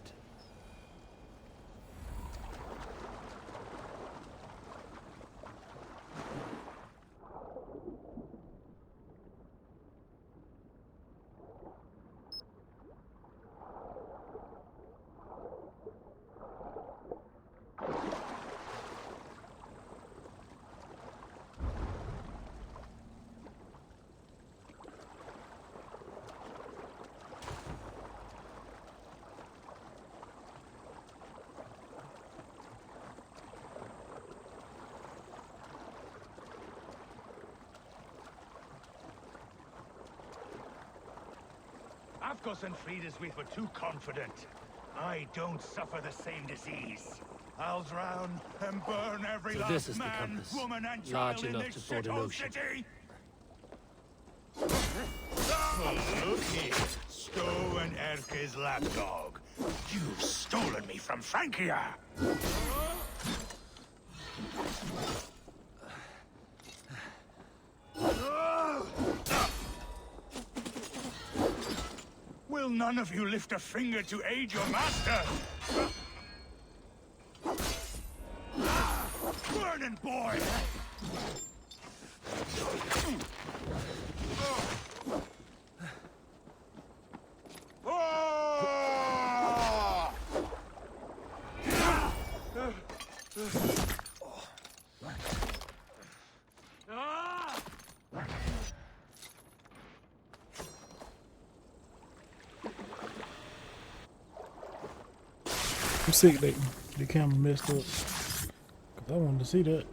S6: Avgos and Frideswith were too confident. I don't suffer the same disease. I'll drown and burn every
S1: So this is
S6: last
S1: the
S6: man,
S1: compass,
S6: woman, and
S1: large
S6: child in
S1: enough
S6: this
S1: to ford an
S6: shithole
S1: ocean.
S6: city. Oh, look here, Stowe and Erke's lapdog. You've stolen me from Francia. Will none of you lift a finger to aid your master? Burning boy!
S4: I'm sick that the camera messed up. Cause I wanted to see that.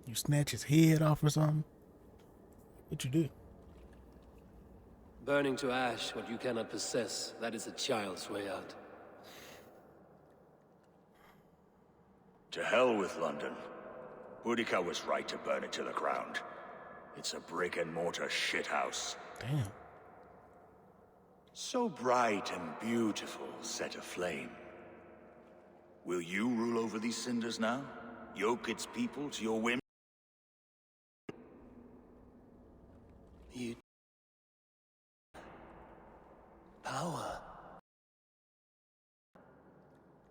S4: You snatch his head off or something? What you do?
S1: Burning to ash what you cannot possess, that is a child's way out.
S15: To hell with London. Boudica was right to burn it to the ground. It's a brick-and-mortar shithouse.
S4: Damn.
S15: So bright and beautiful, set aflame. Will you rule over these cinders now? Yoke its people to your whim?
S1: You... Power.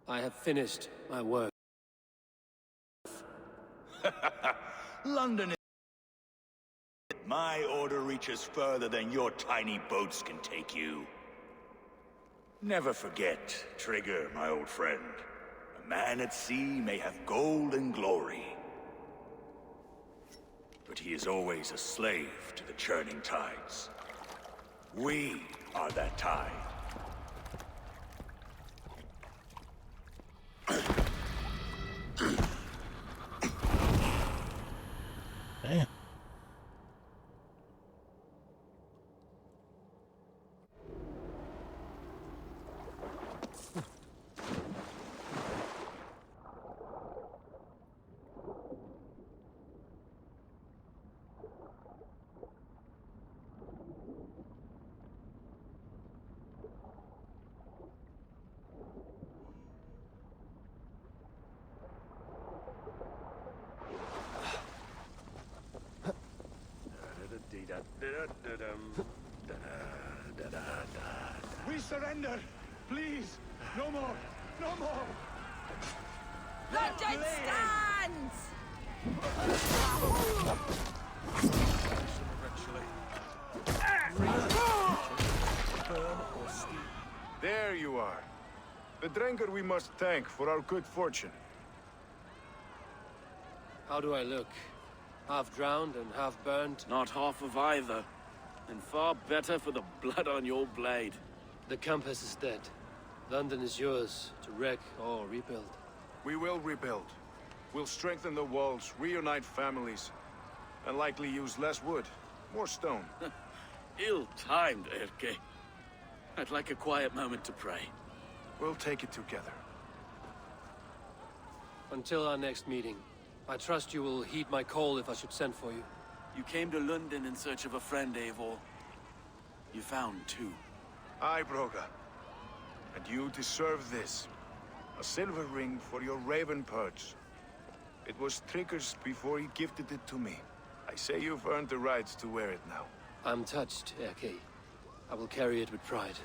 S1: I have finished my work.
S15: London is... My order reaches further than your tiny boats can take you. Never forget, Trigger, my old friend. A man at sea may have gold and glory. But he is always a slave to the churning tides. We are that tide.
S4: Damn.
S2: We surrender! Please! No more! No more!
S11: London stands!
S2: There you are. The Drenker we must thank for our good fortune.
S1: How do I look? Half drowned and half burned?
S3: Not half of either. And far better for the blood on your blade.
S1: The Compass is dead. London is yours, to wreck or rebuild.
S2: We will rebuild. We'll strengthen the walls, reunite families, and likely use less wood, more stone.
S3: Ill-timed, Erke. I'd like a quiet moment to pray.
S2: We'll take it together.
S1: Until our next meeting, I trust you will heed my call if I should send for you.
S3: You came to Lunden in search of a friend, Eivor. You found two.
S2: Aye, Broga. And you deserve this. A silver ring for your raven perch. It was Trigger's before he gifted it to me. I say you've earned the right to wear it now.
S1: I'm touched, Erke. I will carry it with pride.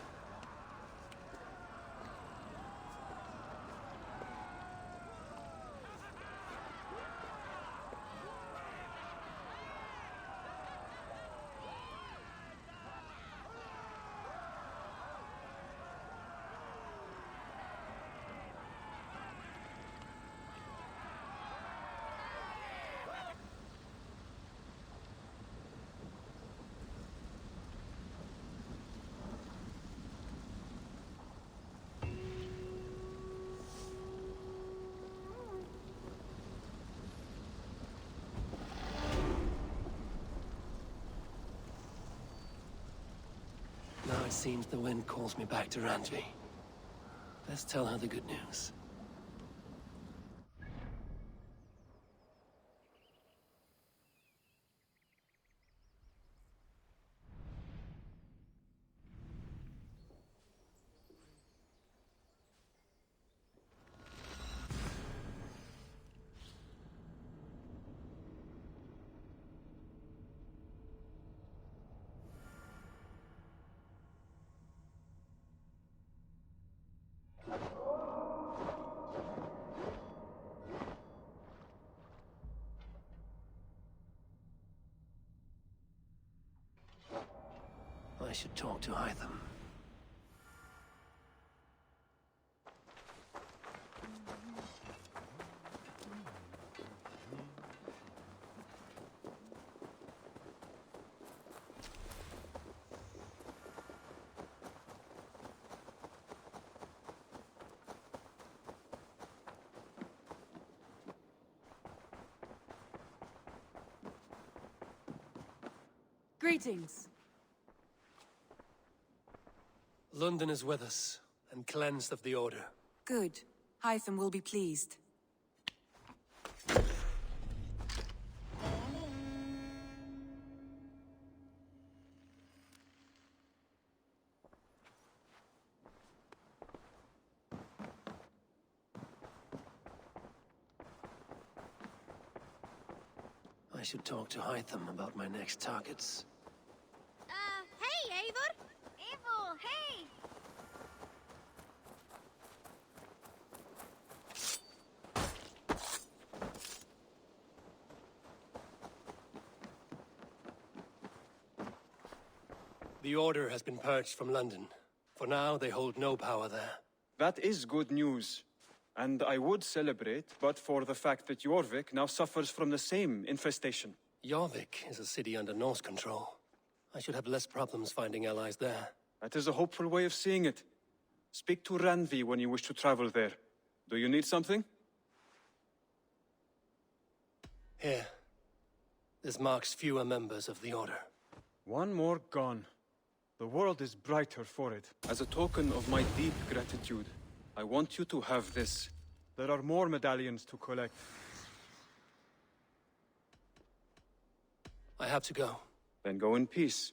S1: Now it seems the wind calls me back to Randvi. Let's tell her the good news. I should talk to Eivor.
S14: Greetings.
S1: Lunden is with us, and cleansed of the Order.
S14: Good. Hytham will be pleased.
S1: I should talk to Hytham about my next targets.
S9: Hey, Eivor! Eivor, hey!
S1: The Order has been purged from London. For now, they hold no power there.
S16: That is good news. And I would celebrate, but for the fact that Jorvik now suffers from the same infestation.
S1: Jorvik is a city under Norse control. I should have less problems finding allies there.
S16: That is a hopeful way of seeing it. Speak to Randvi when you wish to travel there. Do you need something?
S1: Here. This marks fewer members of the Order.
S16: One more gone. The world is brighter for it. As a token of my deep gratitude, I want you to have this. There are more medallions to collect.
S1: I have to go.
S16: Then go in peace.